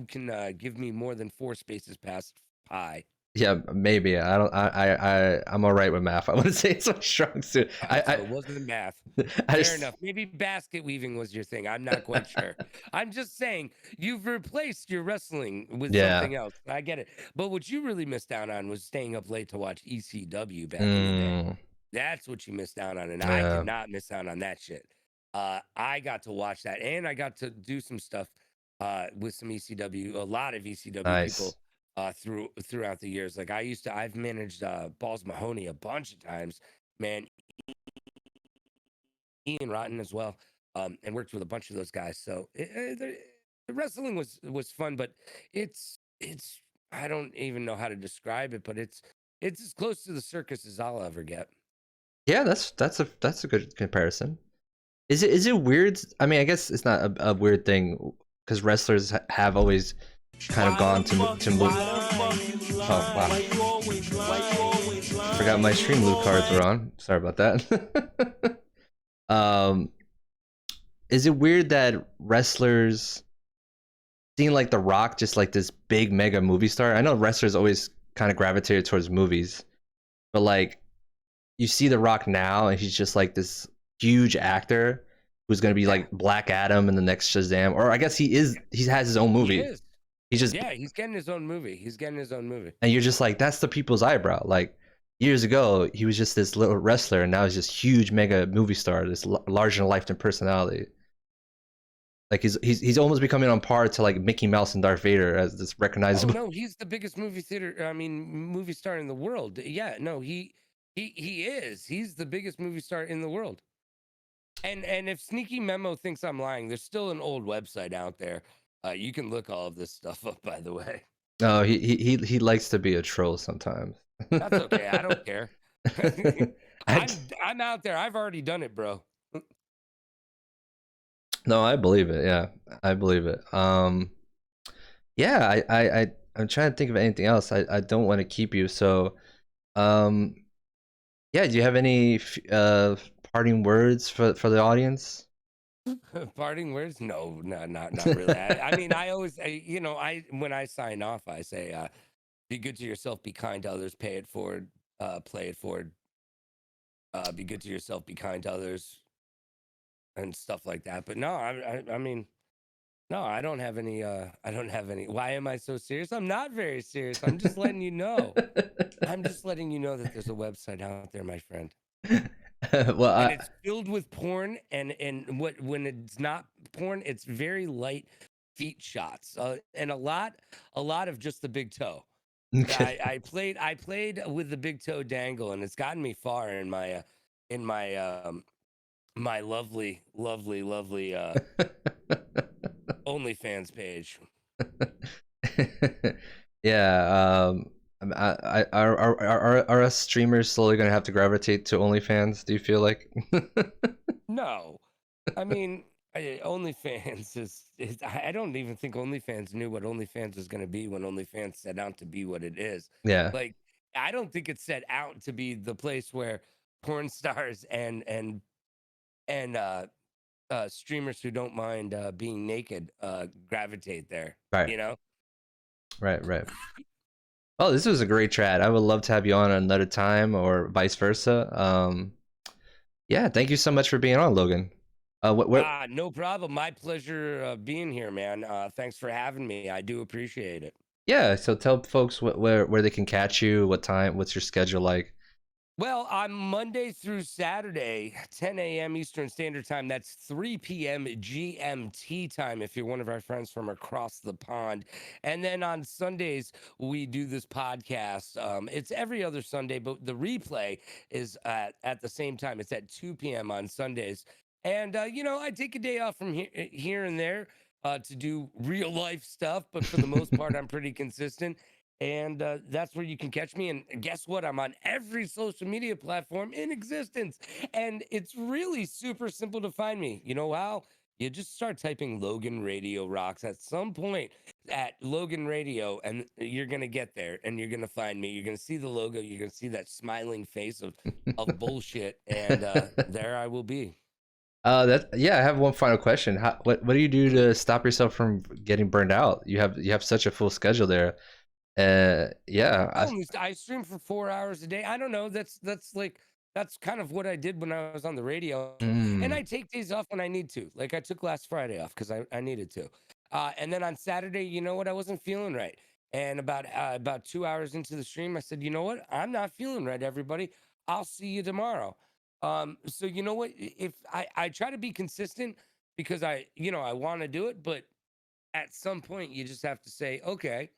can give me more than 4 spaces past pi. Yeah, maybe. I'm all right with math. I wouldn't say it's my strong suit. So it wasn't math. Fair enough. Maybe basket weaving was your thing. I'm not quite sure. I'm just saying you've replaced your wrestling with something else. I get it. But what you really missed out on was staying up late to watch ECW back in the day. That's what you missed out on, and I did not miss out on that shit. I got to watch that, and I got to do some stuff with some ECW, a lot of ECW people. Throughout the years, like I've managed Balls Mahoney a bunch of times, man. Ian Rotten as well, and worked with a bunch of those guys. So the wrestling was fun, but it's I don't even know how to describe it, but it's as close to the circus as I'll ever get. Yeah, that's a good comparison. Is it weird? I mean, I guess it's not a weird thing because wrestlers have always kind of gone to move. Oh wow! Forgot my stream loop cards were on. Sorry about that. Is it weird that wrestlers seeing like The Rock, just like this big mega movie star? I know wrestlers always kind of gravitated towards movies, but like you see The Rock now, and he's just like this huge actor who's gonna be like Black Adam in the next Shazam, or I guess he has his own movie. He's just Yeah, he's getting his own movie. and you're just like, that's the people's eyebrow. Like years ago, he was just this little wrestler, and now he's this huge mega movie star, this larger than life personality. Like he's almost becoming on par to like Mickey Mouse and Darth Vader as this recognizable. Oh no, he's the biggest movie star in the world. Yeah, no, he is. He's the biggest movie star in the world. And if Sneaky Memo thinks I'm lying, there's still an old website out there. You can look all of this stuff up, by the way. No, he likes to be a troll sometimes. That's okay. I don't care. I'm out there. I've already done it, bro. No, I believe it. Yeah, I believe it. Yeah, I'm trying to think of anything else. I don't want to keep you. So, yeah, do you have any parting words for the audience? Parting words? No, not really. I mean, I always, when I sign off, I say, be good to yourself, be kind to others, pay it forward, play it forward. Be good to yourself, be kind to others, and stuff like that. But no, I mean, no, I don't have any. Why am I so serious? I'm not very serious. I'm just letting you know. I'm just letting you know that there's a website out there, my friend. Well, and it's filled with porn, and when it's not porn, it's very light feet shots, and a lot of just the big toe. Okay. I played with the big toe dangle, and it's gotten me far in my my lovely OnlyFans page. Yeah. Are us streamers slowly gonna have to gravitate to OnlyFans? Do you feel like? No, I mean, OnlyFans is. I don't even think OnlyFans knew what OnlyFans was going to be when OnlyFans set out to be what it is. Yeah. Like, I don't think it set out to be the place where porn stars and streamers who don't mind being naked gravitate there. Right. You know. Right. Oh, this was a great chat. I would love to have you on another time, or vice versa. Yeah, thank you so much for being on, Logan. No problem. My pleasure being here, man. Thanks for having me. I do appreciate it. Yeah, so tell folks where they can catch you, what time, what's your schedule like? Well, I'm Monday through Saturday, 10 a.m. Eastern Standard Time. That's 3 p.m. GMT time if you're one of our friends from across the pond. And then on Sundays, we do this podcast. It's every other Sunday, but the replay is at the same time. It's at 2 p.m. on Sundays. And, I take a day off from here and there to do real life stuff. But for the most part, I'm pretty consistent. And that's where you can catch me. And guess what? I'm on every social media platform in existence. And it's really super simple to find me. You know how? You just start typing Logan Radio Rocks at some point at Logan Radio, and you're going to get there, and you're going to find me. You're going to see the logo. You're going to see that smiling face of bullshit. And there I will be. I have one final question. What do you do to stop yourself from getting burned out? You have such a full schedule there. I stream for 4 hours a day. I don't know. That's kind of what I did when I was on the radio. And I take days off when I need to. Like I took last Friday off because I needed to. And then on Saturday, you know what? I wasn't feeling right. And about 2 hours into the stream, I said, you know what? I'm not feeling right, everybody. I'll see you tomorrow. So you know what? If I try to be consistent because I want to do it, but at some point you just have to say, okay.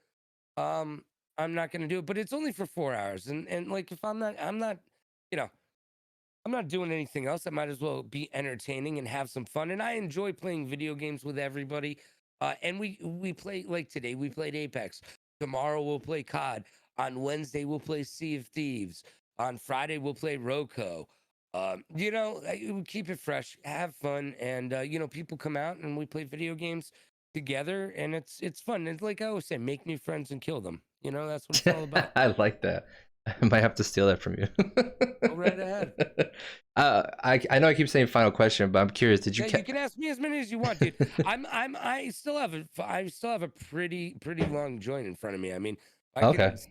I'm not gonna do it, but it's only for 4 hours, and like if I'm not doing anything else, I might as well be entertaining and have some fun. And I enjoy playing video games with everybody. And we play, like today we played Apex. Tomorrow we'll play COD. On Wednesday we'll play Sea of Thieves. On Friday we'll play Roco. We keep it fresh, have fun, and people come out and we play video games together, and it's fun. It's like I always say, make new friends and kill them. That's what it's all about. I like that. I might have to steal that from you. Go right ahead. I know I keep saying final question, but I'm curious. Did you? You can ask me as many as you want, dude. I still have a pretty long joint in front of me. I mean,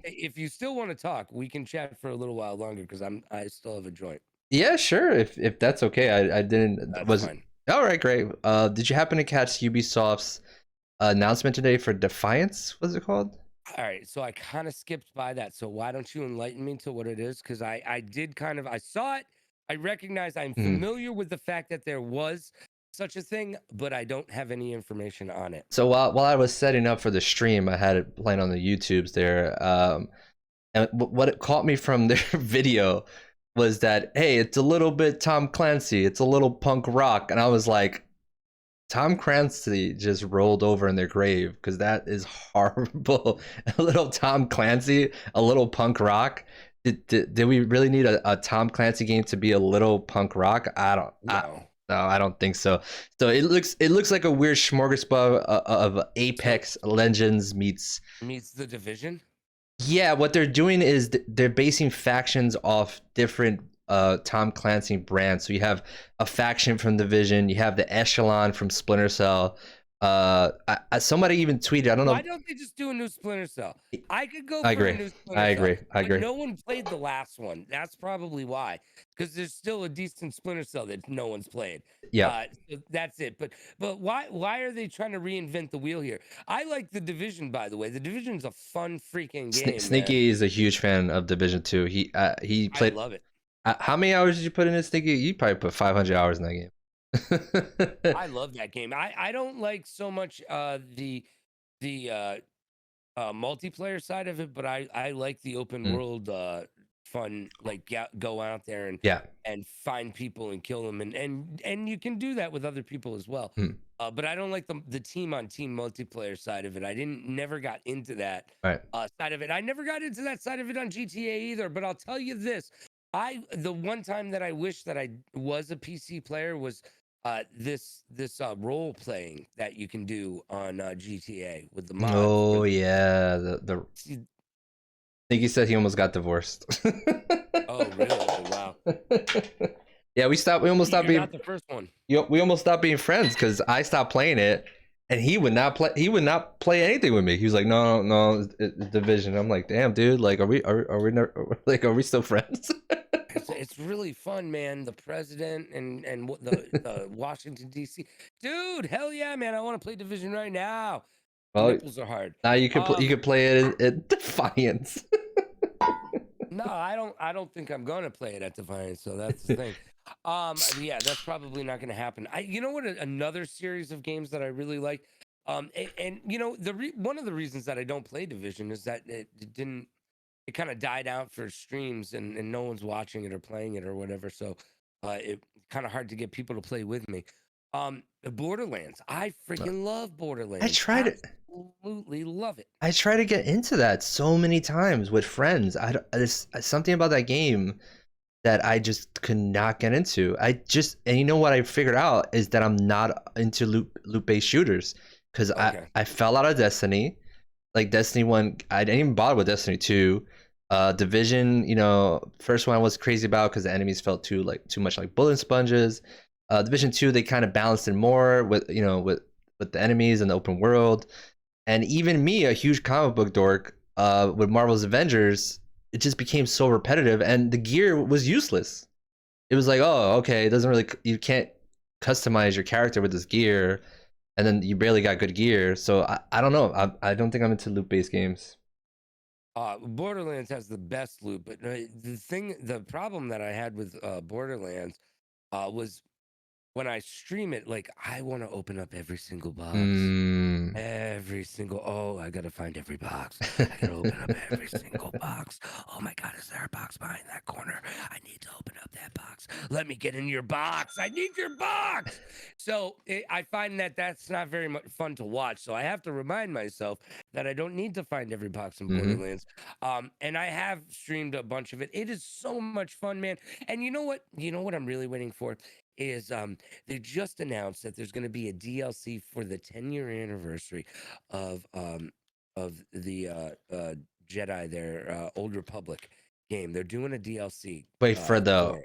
if you still want to talk, we can chat for a little while longer because I still have a joint. Yeah, sure. If that's okay. I didn't. That's fine. All right, great. Did you happen to catch Ubisoft's announcement today for Defiance. What's it called? All right, so I kind of skipped by that. So why don't you enlighten me to what it is? Because I did kind of, I saw it. I recognize I'm familiar with the fact that there was such a thing, but I don't have any information on it. So while I was setting up for the stream, I had it playing on the YouTubes there. And what it caught me from their video was that, hey, it's a little bit Tom Clancy, it's a little punk rock, and I was like, Tom Clancy just rolled over in their grave because that is horrible. A little Tom Clancy, a little punk rock. Did we really need a Tom Clancy game to be a little punk rock? No, I don't think so. So it looks like a weird smorgasbord of Apex Legends meets The Division. Yeah, what they're doing is they're basing factions off different Tom Clancy brands. So you have a faction from Division, you have the Echelon from Splinter Cell. Somebody even tweeted, I don't know. Why don't they just do a new Splinter Cell? I could go. I agree. A new Splinter I agree. Cell, I agree. No one played the last one. That's probably why. Because there's still a decent Splinter Cell that no one's played. Yeah. So that's it. But why are they trying to reinvent the wheel here? I like the Division, by the way. The Division's a fun freaking game. Sneaky is a huge fan of Division 2. He played. I love it. How many hours did you put in this, Sneaky? You probably put 500 hours in that game. I love that game. I don't like so much the multiplayer side of it, but I like the open world fun, like go out there and find people and kill them, and you can do that with other people as well. But I don't like the team on team multiplayer side of it. I never got into that side of it. I never got into that side of it on GTA either. But I'll tell you this: the one time that I wish that I was a PC player was this role playing that you can do on GTA with the mods. Oh yeah, the I think he said he almost got divorced. Oh really? Wow. Yeah, we almost stopped being not the first one. We almost stopped being friends because I stopped playing it, and he would not play anything with me. He was like, no, it's Division. I'm like, damn, dude, like, are we still friends? It's really fun, man. The president and the Washington D.C. Dude, hell yeah, man! I want to play Division right now. Well, nipples are hard. Now you can you can play it in Defiance. No, I don't think I'm gonna play it at Defiance. So that's the thing. Yeah, that's probably not gonna happen. You know what? Another series of games that I really like. And you know one of the reasons that I don't play Division is that it kind of died out for streams and no one's watching it or playing it or whatever. So it kind of hard to get people to play with me. Borderlands. I freaking love Borderlands. I tried it. Absolutely love it. I try to get into that so many times with friends. There's something about that game that I just could not get into. And you know what I figured out is that I'm not into loot-based shooters because I fell out of Destiny. Like Destiny 1, I didn't even bother with Destiny 2. Division, you know, first one I was crazy about because the enemies felt too much like bullet sponges. Division 2, they kind of balanced it more with the enemies and the open world. And even me, a huge comic book dork, with Marvel's Avengers, it just became so repetitive and the gear was useless. It was like, oh, okay, it doesn't really, you can't customize your character with this gear, and then you barely got good gear. So I don't know. I don't think I'm into loot-based games. Borderlands has the best loot, but the problem that I had with Borderlands was when I stream it, like I want to open up every single box. Every single, I gotta find every box. I gotta open up every single box. Oh my god, is there a box behind that corner? I need to open up that box. Let me get in your box. I need your box. So I find that that's not very much fun to watch. So I have to remind myself that I don't need to find every box in Borderlands. And I have streamed a bunch of it. It is so much fun, man. And you know what? You know what I'm really waiting for? Is they just announced that there's going to be a DLC for the 10-year anniversary of the Jedi, their Old Republic game. They're doing a DLC. Wait, for the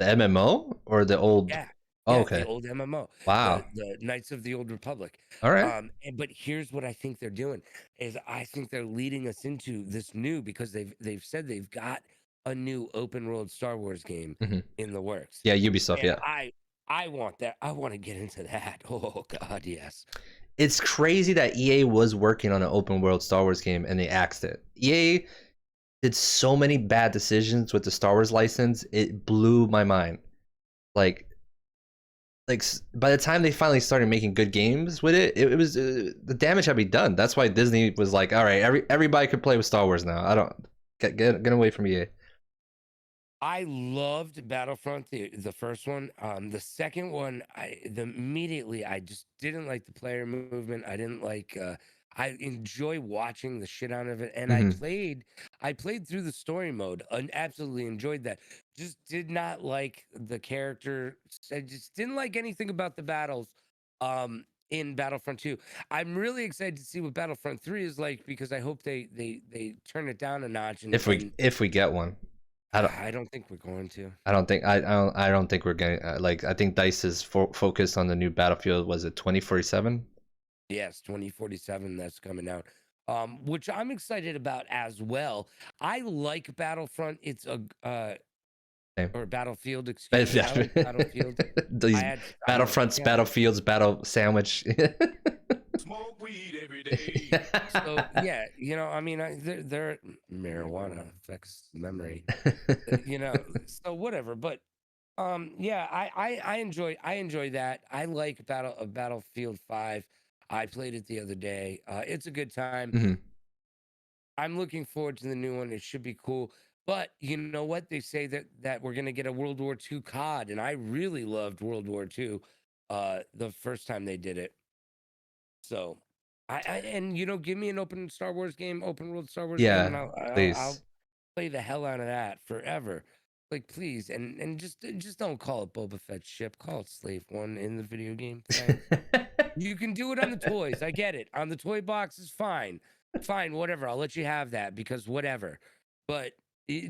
MMO or the old? Yeah. Oh, okay. The old MMO. Wow. The Knights of the Old Republic. All right. But here's what I think they're doing is I think they're leading us into this new because they've said they've got a new open world Star Wars game in the works. Yeah, Ubisoft. And I want that. I want to get into that. Oh God, yes. it's crazy that EA was working on an open world Star Wars game and they axed it. EA did so many bad decisions with the Star Wars license. It blew my mind. Like by the time they finally started making good games with it, it was the damage had been done. That's why Disney was like, all right, everybody could play with Star Wars now. I don't get away from EA. I loved Battlefront, the first one. The second one, immediately I just didn't like the player movement. I didn't like. I enjoy watching the shit out of it, and I played through the story mode and absolutely enjoyed that. Just did not like the character. I just didn't like anything about the battles. In Battlefront 2. I'm really excited to see what Battlefront 3 is like because I hope they turn it down a notch. And if we get one. I don't think we're going to. I don't think we're getting I think DICE is focused on the new Battlefield. Was it 2047? Yes, 2047. That's coming out. Which I'm excited about as well. I like Battlefront. It's a or Battlefield. Excuse me. I like Battlefield. These Battlefronts, Battlefields, Battle Sandwich. Smoke weed every day. So yeah, I mean, they're marijuana affects memory, so whatever. But yeah, I enjoy that. I like Battlefield 5. I played it the other day. It's a good time. Mm-hmm. I'm looking forward to the new one. It should be cool. But you know what? They say that we're gonna get a World War II COD, and I really loved World War II the first time they did it. So, and give me an open world Star Wars game, yeah, and I'll play the hell out of that forever. Like, please, and just don't call it Boba Fett ship. Call it Slave One in the video game. You can do it on the toys. I get it. On the toy box is fine, whatever. I'll let you have that because whatever. But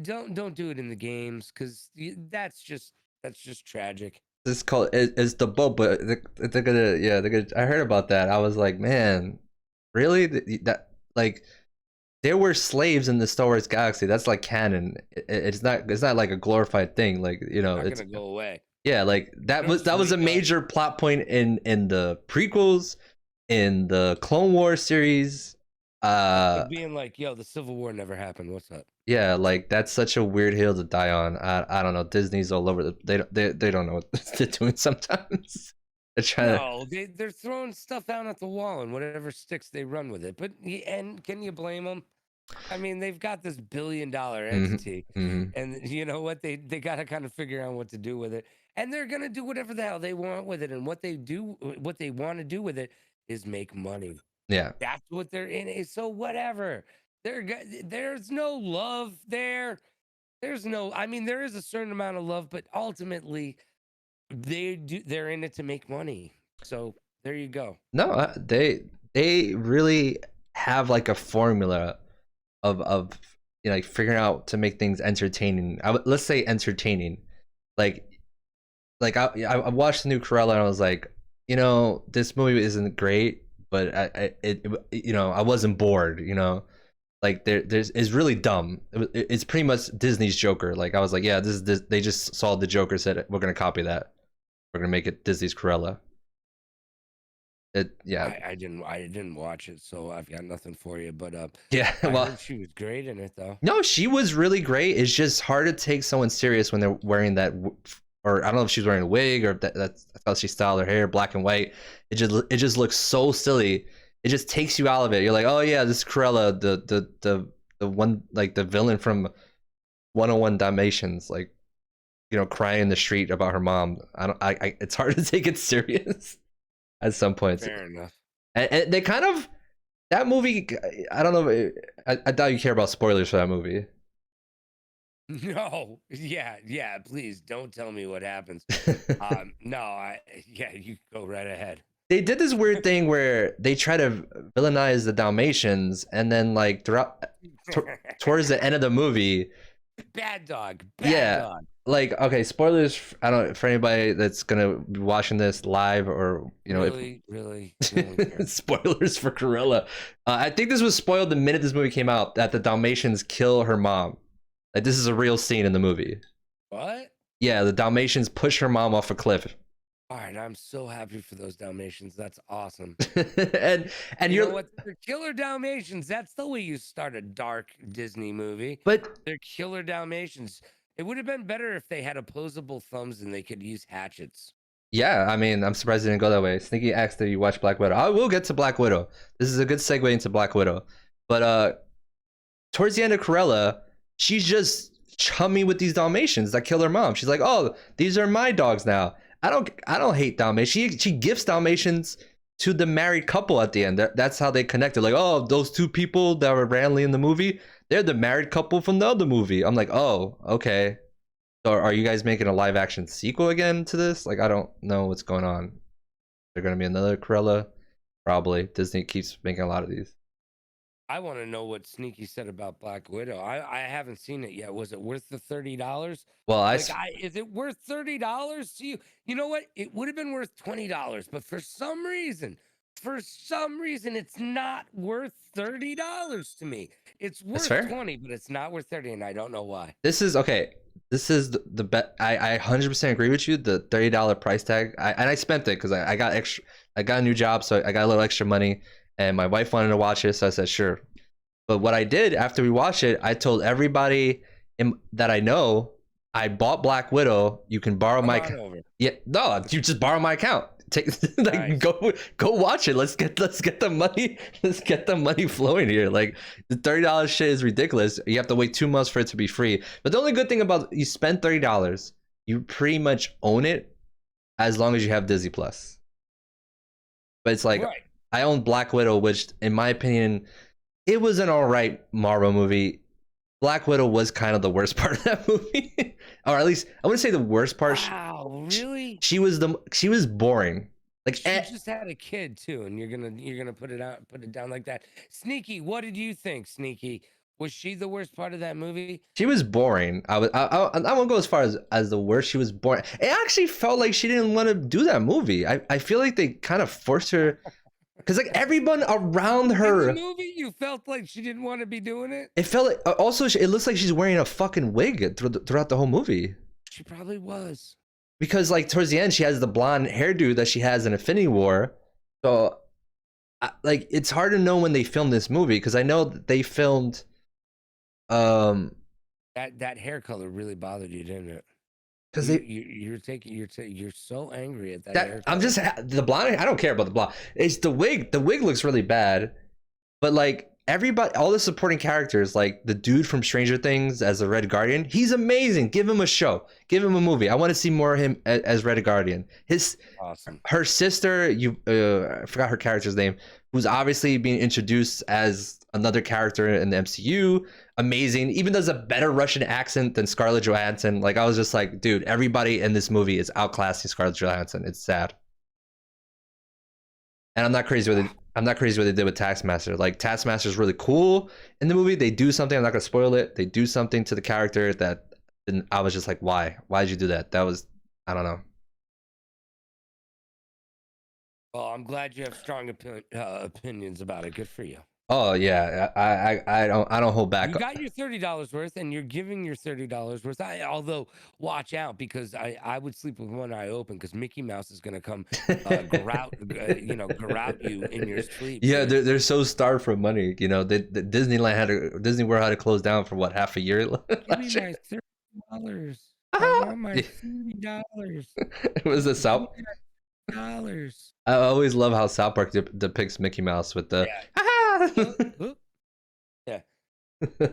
don't do it in the games because that's just tragic. It's called it's the Boba. They're gonna I heard about that. I was like, man, really? That like there were slaves in the Star Wars galaxy. That's like canon. It's not like a glorified thing. Like It's not gonna go away. Yeah, like that was a major plot point in the prequels, in the Clone Wars series. Being like, yo, the Civil War never happened. What's up? Yeah, like that's such a weird hill to die on. I don't know. Disney's all over they don't know what they're doing sometimes. They're trying they're throwing stuff down at the wall and whatever sticks they run with it. But and can you blame them? I mean, they've got this $1 billion entity, and you know what? They got to kind of figure out what to do with it, and they're gonna do whatever the hell they want with it. And what they want to do with it is make money. Yeah, that's what they're in. So whatever. There's no love there. There's no. I mean, there is a certain amount of love, but ultimately, they're in it to make money. So there you go. No, they really have like a formula of like figuring out to make things entertaining. Let's say entertaining. Like I watched the new Cruella and I was like, this movie isn't great, but I wasn't bored. Like it's really dumb. It's pretty much Disney's Joker. Like I was like, yeah, this. They just saw the Joker, said we're gonna copy that. We're gonna make it Disney's Cruella. I didn't watch it, so I've got nothing for you. But yeah, I heard she was great in it though. No, she was really great. It's just hard to take someone serious when they're wearing that, or I don't know if she's wearing a wig or that's how she styled her hair, black and white. It just looks so silly. It just takes you out of it. You're like, oh yeah, this is Cruella, the one, like the villain from 101 Dalmatians, like crying in the street about her mom. It's hard to take it serious at some points. Fair enough. And they kind of that movie. I don't know. I doubt you care about spoilers for that movie. No, yeah. Please don't tell me what happens. No, you go right ahead. They did this weird thing where they try to villainize the Dalmatians, and then like towards the end of the movie, bad dog. Like, okay, spoilers. I don't for anybody that's gonna be watching this live or really spoilers for Cruella. I think this was spoiled the minute this movie came out that the Dalmatians kill her mom. Like this is a real scene in the movie. What? Yeah, the Dalmatians push her mom off a cliff. All right, I'm so happy for those Dalmatians. That's awesome. and You know you're what? They're killer Dalmatians. That's the way you start a dark Disney movie. but They're killer Dalmatians. It would have been better if they had opposable thumbs and they could use hatchets. yeah, I mean, I'm surprised it didn't go that way. Sneaky asked that you watch Black Widow. I will get to Black Widow. This is a good segue into Black Widow. But towards the end of Cruella, she's just chummy with these Dalmatians that kill her mom. She's like, "Oh, these are my dogs now." I don't hate Dalmatians. She gifts Dalmatians to the married couple at the end. That's how they connected. Like, oh, those two people that were randomly in the movie, they're the married couple from the other movie. I'm like, oh, okay. So are you guys making a live action sequel again to this? Like, I don't know what's going on. They're gonna be another Cruella, probably. Disney keeps making a lot of these. I want to know what Sneaky said about Black Widow. I haven't seen it yet. Was it worth the $30? Well, Is it worth $30 to you? You know what? It would have been worth $20, but for some reason, it's not worth $30 to me. It's worth fair. $20, but it's not worth 30, and I don't know why. This is okay. This is the bet. I 100% agree with you. The $30 price tag. I spent it because I got extra. I got a new job, so I got a little extra money. And my wife wanted to watch it, so I said sure. But what I did after we watched it, I told everybody that I know, I bought Black Widow. You can borrow my account. Yeah, no, you just borrow my account. Take like nice. Go watch it. Let's get the money. Let's get the money flowing here. Like the $30 shit is ridiculous. You have to wait 2 months for it to be free. But the only good thing about you spend $30, you pretty much own it as long as you have Disney Plus. But it's like right. I own Black Widow, which in my opinion, it was an alright Marvel movie. Black Widow was kind of the worst part of that movie. Or at least I wouldn't say the worst part. Wow, really? She was boring. Like she just had a kid too, and you're gonna put it down like that. Sneaky, what did you think, Sneaky? Was she the worst part of that movie? She was boring. I won't go as far as the worst. She was boring. It actually felt like she didn't want to do that movie. I feel like they kind of forced her. Because like everyone around her, in the movie, you felt like she didn't want to be doing it. It felt like also it looks like she's wearing a fucking wig throughout the whole movie. She probably was. Because like towards the end, she has the blonde hairdo that she has in Infinity War. So, like it's hard to know when they filmed this movie because I know that they filmed. That hair color really bothered you, didn't it? Because you're so angry at that. I'm just the blonde. I don't care about the blonde. It's the wig. The wig looks really bad, but like everybody, all the supporting characters, like the dude from Stranger Things as the Red Guardian, he's amazing. Give him a show. Give him a movie. I want to see more of him as Red Guardian. Her sister, I forgot her character's name, who's obviously being introduced as another character in the MCU. Amazing. Even does a better Russian accent than Scarlett Johansson. Like I was just like, dude, everybody in this movie is outclassing Scarlett Johansson. It's sad. And I'm not crazy what they did with Taskmaster. Like Taskmaster is really cool in the movie. They do something. I'm not gonna spoil it. They do something to the character that I was just like, why? Why did you do that? That was, I don't know. Well, I'm glad you have strong opinions about it. Good for you. Oh yeah, I don't hold back. You got your $30 worth, and you're giving your $30 worth. Although, watch out because I would sleep with one eye open because Mickey Mouse is gonna come grout you in your sleep. Yeah, they're so starved for money. You know, the Disney World had to close down for what, half a year. Give me my $30. I want my $30. It was a South. $30. I always love how South Park depicts Mickey Mouse with the. Yeah.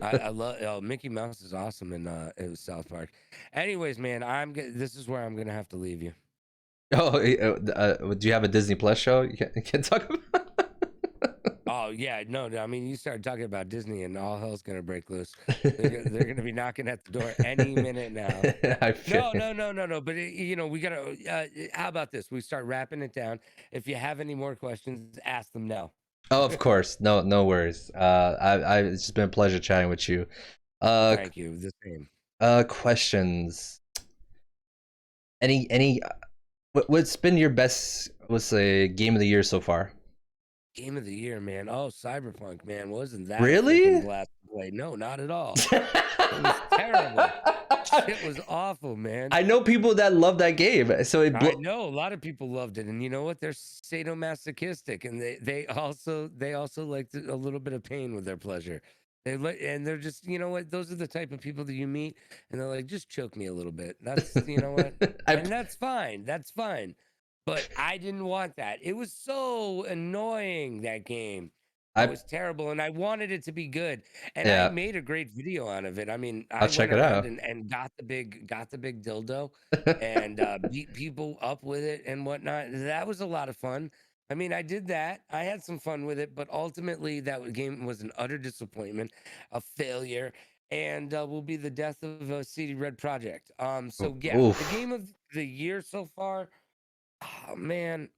I love Mickey Mouse is awesome in South Park. Anyways, man, this is where I'm gonna have to leave you. Oh, do you have a Disney Plus show you can't talk about? Oh yeah, no. I mean, you start talking about Disney, and all hell's gonna break loose. They're gonna be knocking at the door any minute now. No. But we gotta. How about this? We start wrapping it down. If you have any more questions, ask them now. Oh, of course. No worries. It's just been a pleasure chatting with you. Thank you. The same. Questions. What's been your best, let's say, game of the year so far? Game of the year, man. Oh, Cyberpunk, man. Wasn't that really? Blast to play? No, not at all. It was terrible. shit was awful, man. I know people that love that game, so it. I know a lot of people loved it, and you know what? They're sadomasochistic, and they also liked a little bit of pain with their pleasure. And they're just, you know what? Those are the type of people that you meet, and they're like, just choke me a little bit. That's, you know what? And that's fine. That's fine. But I didn't want that. It was so annoying, that game. It was terrible, and I wanted it to be good. And I made a great video out of it. I mean, I I'll check went it around out. and got the big dildo and beat people up with it and whatnot. That was a lot of fun. I mean, I did that. I had some fun with it, but ultimately that game was an utter disappointment, a failure, and will be the death of a CD Red project. So yeah, the Oof. game of the year so far. Oh man,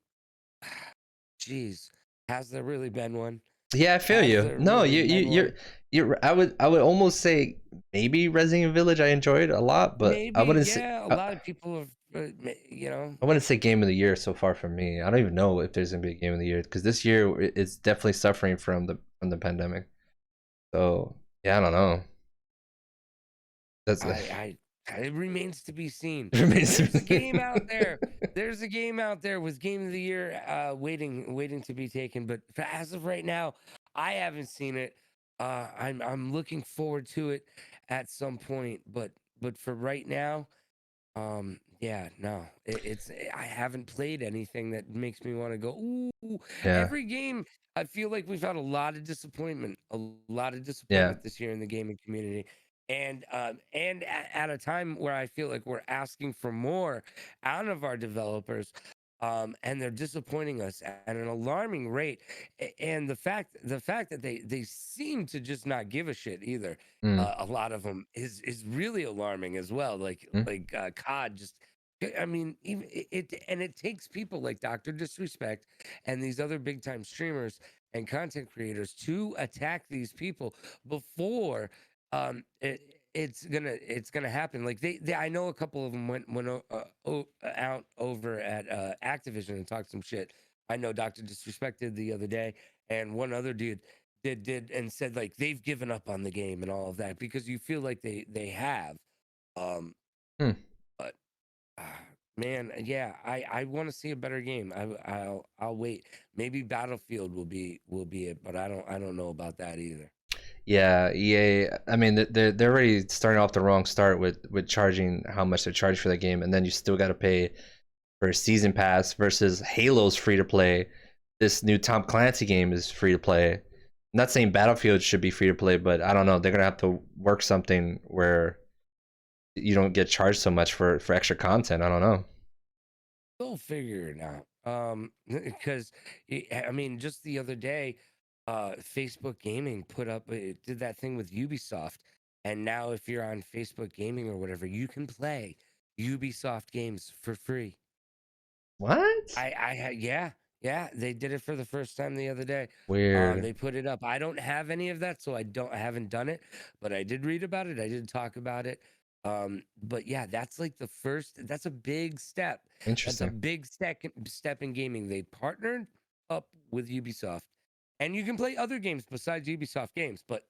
jeez, has there really been one? Yeah, I feel Has you. there No, really been one? you're. I would almost say maybe Resident Evil Village I enjoyed a lot, but I Maybe, wouldn't say. yeah. A lot of people have, you know. I wouldn't say game of the year so far for me. I don't even know if there's gonna be a game of the year because this year it's definitely suffering from the pandemic. So yeah, I don't know. That's It remains to be seen. It remains to There's be a game out seen. there. There's a game out there with game of the year waiting to be taken. But as of right now, I haven't seen it. I'm looking forward to it at some point. But for right now, yeah, no. I haven't played anything that makes me want to go, ooh. Yeah, Every game, I feel like we've had a lot of disappointment. yeah. This year in the gaming community. And at a time where I feel like we're asking for more out of our developers, and they're disappointing us at an alarming rate. And the fact that they seem to just not give a shit either. Mm, A lot of them is really alarming as well. mm. COD just. I mean, even it takes people like Dr. Disrespect and these other big time streamers and content creators to attack these people before it's gonna happen. Like they I know a couple of them went out over at Activision and talked some shit. I know Dr. Disrespected the other day, and one other dude did and said like they've given up on the game and all of that because you feel like they have. Um, Hmm. but man, yeah, I want to see a better game. I'll wait. Maybe Battlefield will be it, but I don't know about that either. Yeah, EA. I mean, they're already starting off the wrong start with charging how much they charge for the game, and then you still got to pay for a season pass versus Halo's free to play. This new Tom Clancy game is free to play. I'm not saying Battlefield should be free to play, but I don't know. They're gonna have to work something where you don't get charged so much for extra content. I don't know. We'll figure it out. Because I mean, just the other day, Facebook Gaming put up it did that thing with Ubisoft, and now if you're on Facebook Gaming or whatever, you can play Ubisoft games for free. What? Yeah, they did it for the first time the other day. Weird. They put it up. I don't have any of that, so I haven't done it, but I did read about it. I did talk about it. But yeah, that's like that's a big step. That's a Interesting. big step in gaming. They partnered up with Ubisoft, and you can play other games besides Ubisoft games, but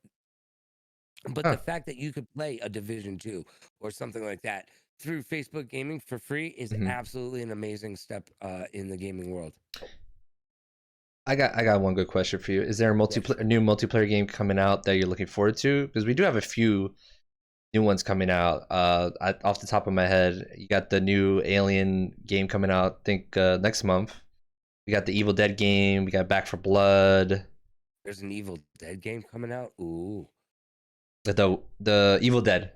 Huh. the fact that you could play a Division 2 or something like that through Facebook Gaming for free is Mhm. absolutely an amazing step in the gaming world. I got one good question for you. Is there a new multiplayer game coming out that you're looking forward to? Because we do have a few new ones coming out. Off the top of my head, you got the new Alien game coming out. I think next month. We got the Evil Dead game. We got Back for Blood. There's an Evil Dead game coming out. Ooh. The Evil Dead.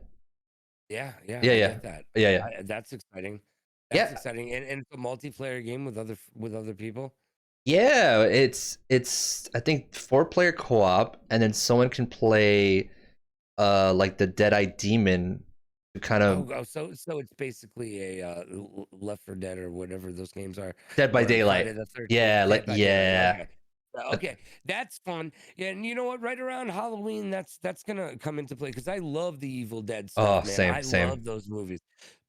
Yeah, Yeah, I yeah. get that. Yeah. That's exciting. Yeah. That's exciting. And it's a multiplayer game with other people. Yeah, it's I think 4-player co-op, and then someone can play like the Dead-Eye Demon to kind of So it's basically a Left 4 Dead or whatever those games are. Dead by Or Daylight. Friday the 13th, Yeah, Dead like by Daylight. yeah. Okay, that's fun. Yeah, and you know what? Right around Halloween, that's gonna come into play because I love the Evil Dead Oh, stuff, man. same, I same. love those movies,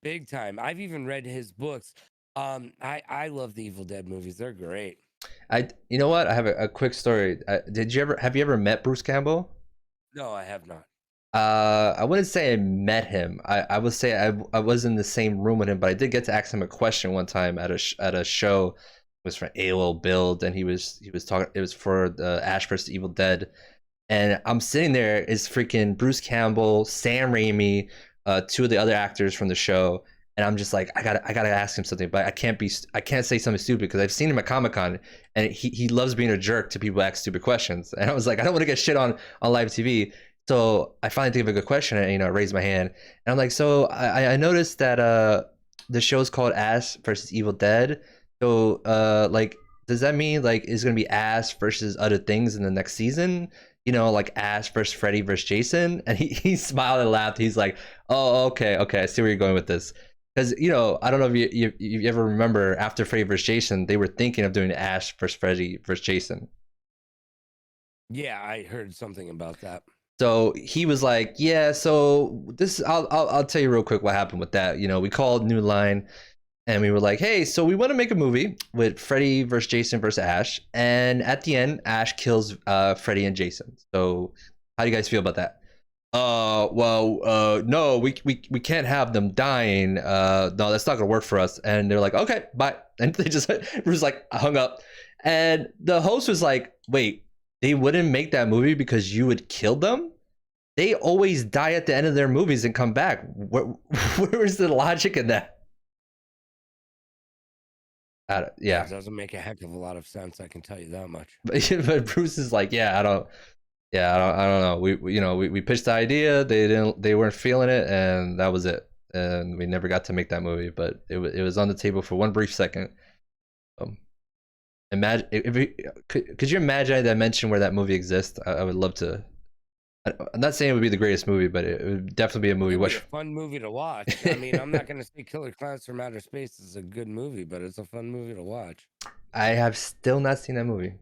big time. I've even read his books. I love the Evil Dead movies. They're great. You know what? I have a quick story. Have you ever met Bruce Campbell? No, I have not. I wouldn't say I met him. I would say I was in the same room with him, but I did get to ask him a question one time at a show. It was for AOL Build, and he was talking. It was for the Ash vs Evil Dead, and I'm sitting there. Is freaking Bruce Campbell, Sam Raimi, two of the other actors from the show, and I'm just like, I gotta ask him something, but I can't say something stupid because I've seen him at Comic-Con, and he loves being a jerk to people who ask stupid questions, and I was like, I don't want to get shit on live TV. So I finally think of a good question and, raise my hand. And I'm like, so I noticed that the show's called Ash versus Evil Dead. So like, does that mean like it's gonna be Ash versus other things in the next season? Like Ash versus Freddy versus Jason? And he smiled and laughed. He's like, oh, okay, I see where you're going with this. Because I don't know if you ever remember after Freddy versus Jason, they were thinking of doing Ash versus Freddy versus Jason. Yeah, I heard something about that. So he was like, yeah, so I'll tell you real quick what happened with that. We called New Line and we were like, hey, so we want to make a movie with Freddy versus Jason versus Ash. And at the end, Ash kills Freddy and Jason. So how do you guys feel about that? No, we can't have them dying. No, that's not gonna work for us. And they're like, okay, bye. And they just was like hung up. And the host was like, wait, they wouldn't make that movie because you would kill them? They always die at the end of their movies and come back. Where is the logic in that? Yeah. It doesn't make a heck of a lot of sense, I can tell you that much. But Bruce is like, I don't know. We pitched the idea, they weren't feeling it, and that was it. And we never got to make that movie, but it was on the table for one brief second. Imagine could you imagine a dimension where that movie exists? I would love to. I'm not saying it would be the greatest movie, but it would definitely be a movie. It'd be a fun movie to watch. I mean, I'm not going to say Killer Clowns from Outer Space is a good movie, but it's a fun movie to watch. I have still not seen that movie.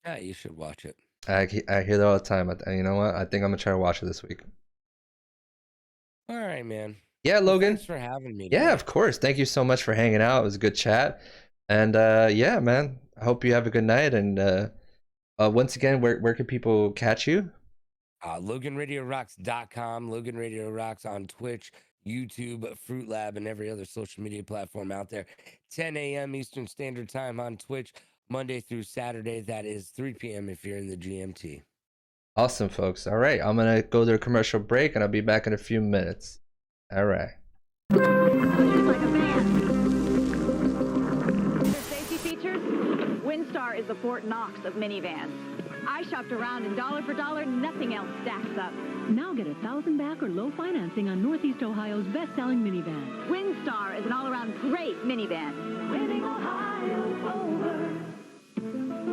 Yeah, you should watch it. I hear that all the time. You know what? I think I'm gonna try to watch it this week. All right, man. Yeah, Logan. Thanks for having me. Yeah, of course. Thank you so much for hanging out. It was a good chat. And yeah, man. I hope you have a good night. And once again, where can people catch you? LoganRadioRocks.com. Logan Radio Rocks on Twitch, YouTube, Fruit Lab, and every other social media platform out there. 10 a.m. Eastern Standard Time on Twitch, Monday through Saturday. That is 3 p.m. if you're in the GMT. Awesome, folks. All right. I'm going to go to a commercial break, and I'll be back in a few minutes. All right. Like a van. Safety features? Windstar is the Fort Knox of minivans. I shopped around, and dollar for dollar, nothing else stacks up. Now get $1,000 back or low financing on Northeast Ohio's best-selling minivan. Windstar is an all-around great minivan. Winning Ohio over.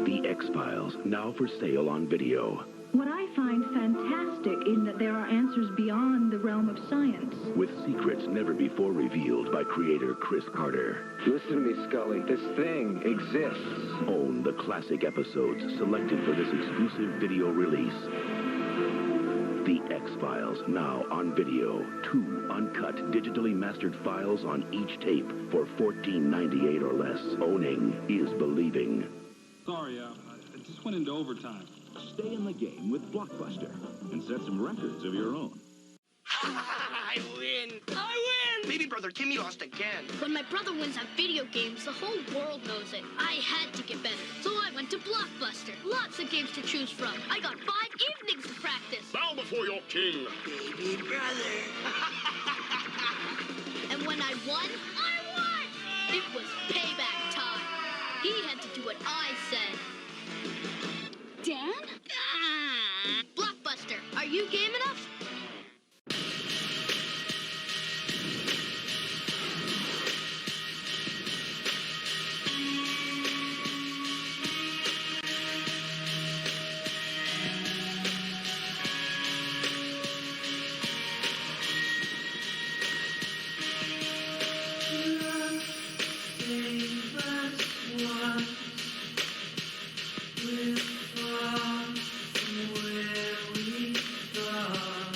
The X-Files, now for sale on video. What I find fantastic is that there are answers beyond the realm of science. With secrets never before revealed by creator Chris Carter. Listen to me, Scully. This thing exists. Own the classic episodes selected for this exclusive video release. The X-Files, now on video. 2 uncut, digitally mastered files on each tape for $14.98 or less. Owning is believing. Sorry, I just went into overtime. Stay in the game with Blockbuster and set some records of your own. I win! I win! Baby brother Timmy lost again. When my brother wins at video games, the whole world knows it. I had to get better, so I went to Blockbuster. Lots of games to choose from. I got 5 evenings to practice. Bow before your king. Baby brother. And when I won, it was payback time. He had to do what I said. Dan? Blockbuster, are you game enough? We're far from where we start.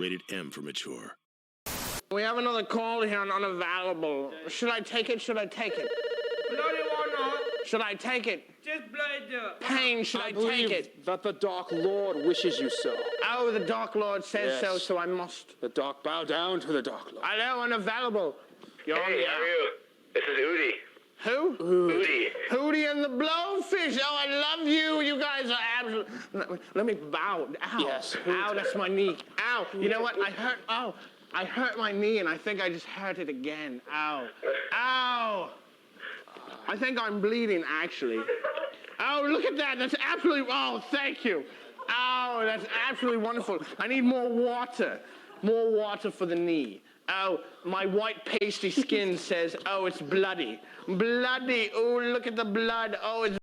rated M for mature. We have another call here on unavailable. Should I take it? Should I take it? Bloody or not? Should I take it? Just bloody do it. Pain, should I take it? That the Dark Lord wishes you so. Oh, the Dark Lord says so, so I must. The Dark, bow down to the Dark Lord. Hello, unavailable. You're Hey, how are you? This is Udi. Who? Udi. Hootie and the Blowfish. Oh, I love you. You guys are absolute. Let me bow. Ow. Yes. Ow, that's my knee. Ow. You know what? I hurt my knee, and I think I just hurt it again. Ow. Ow. I think I'm bleeding, actually. Oh, look at that. That's absolutely, oh, thank you. Oh, that's absolutely wonderful. I need more water. More water for the knee. Oh, my white pasty skin says, oh, it's bloody. Bloody. Oh, look at the blood. Oh, it's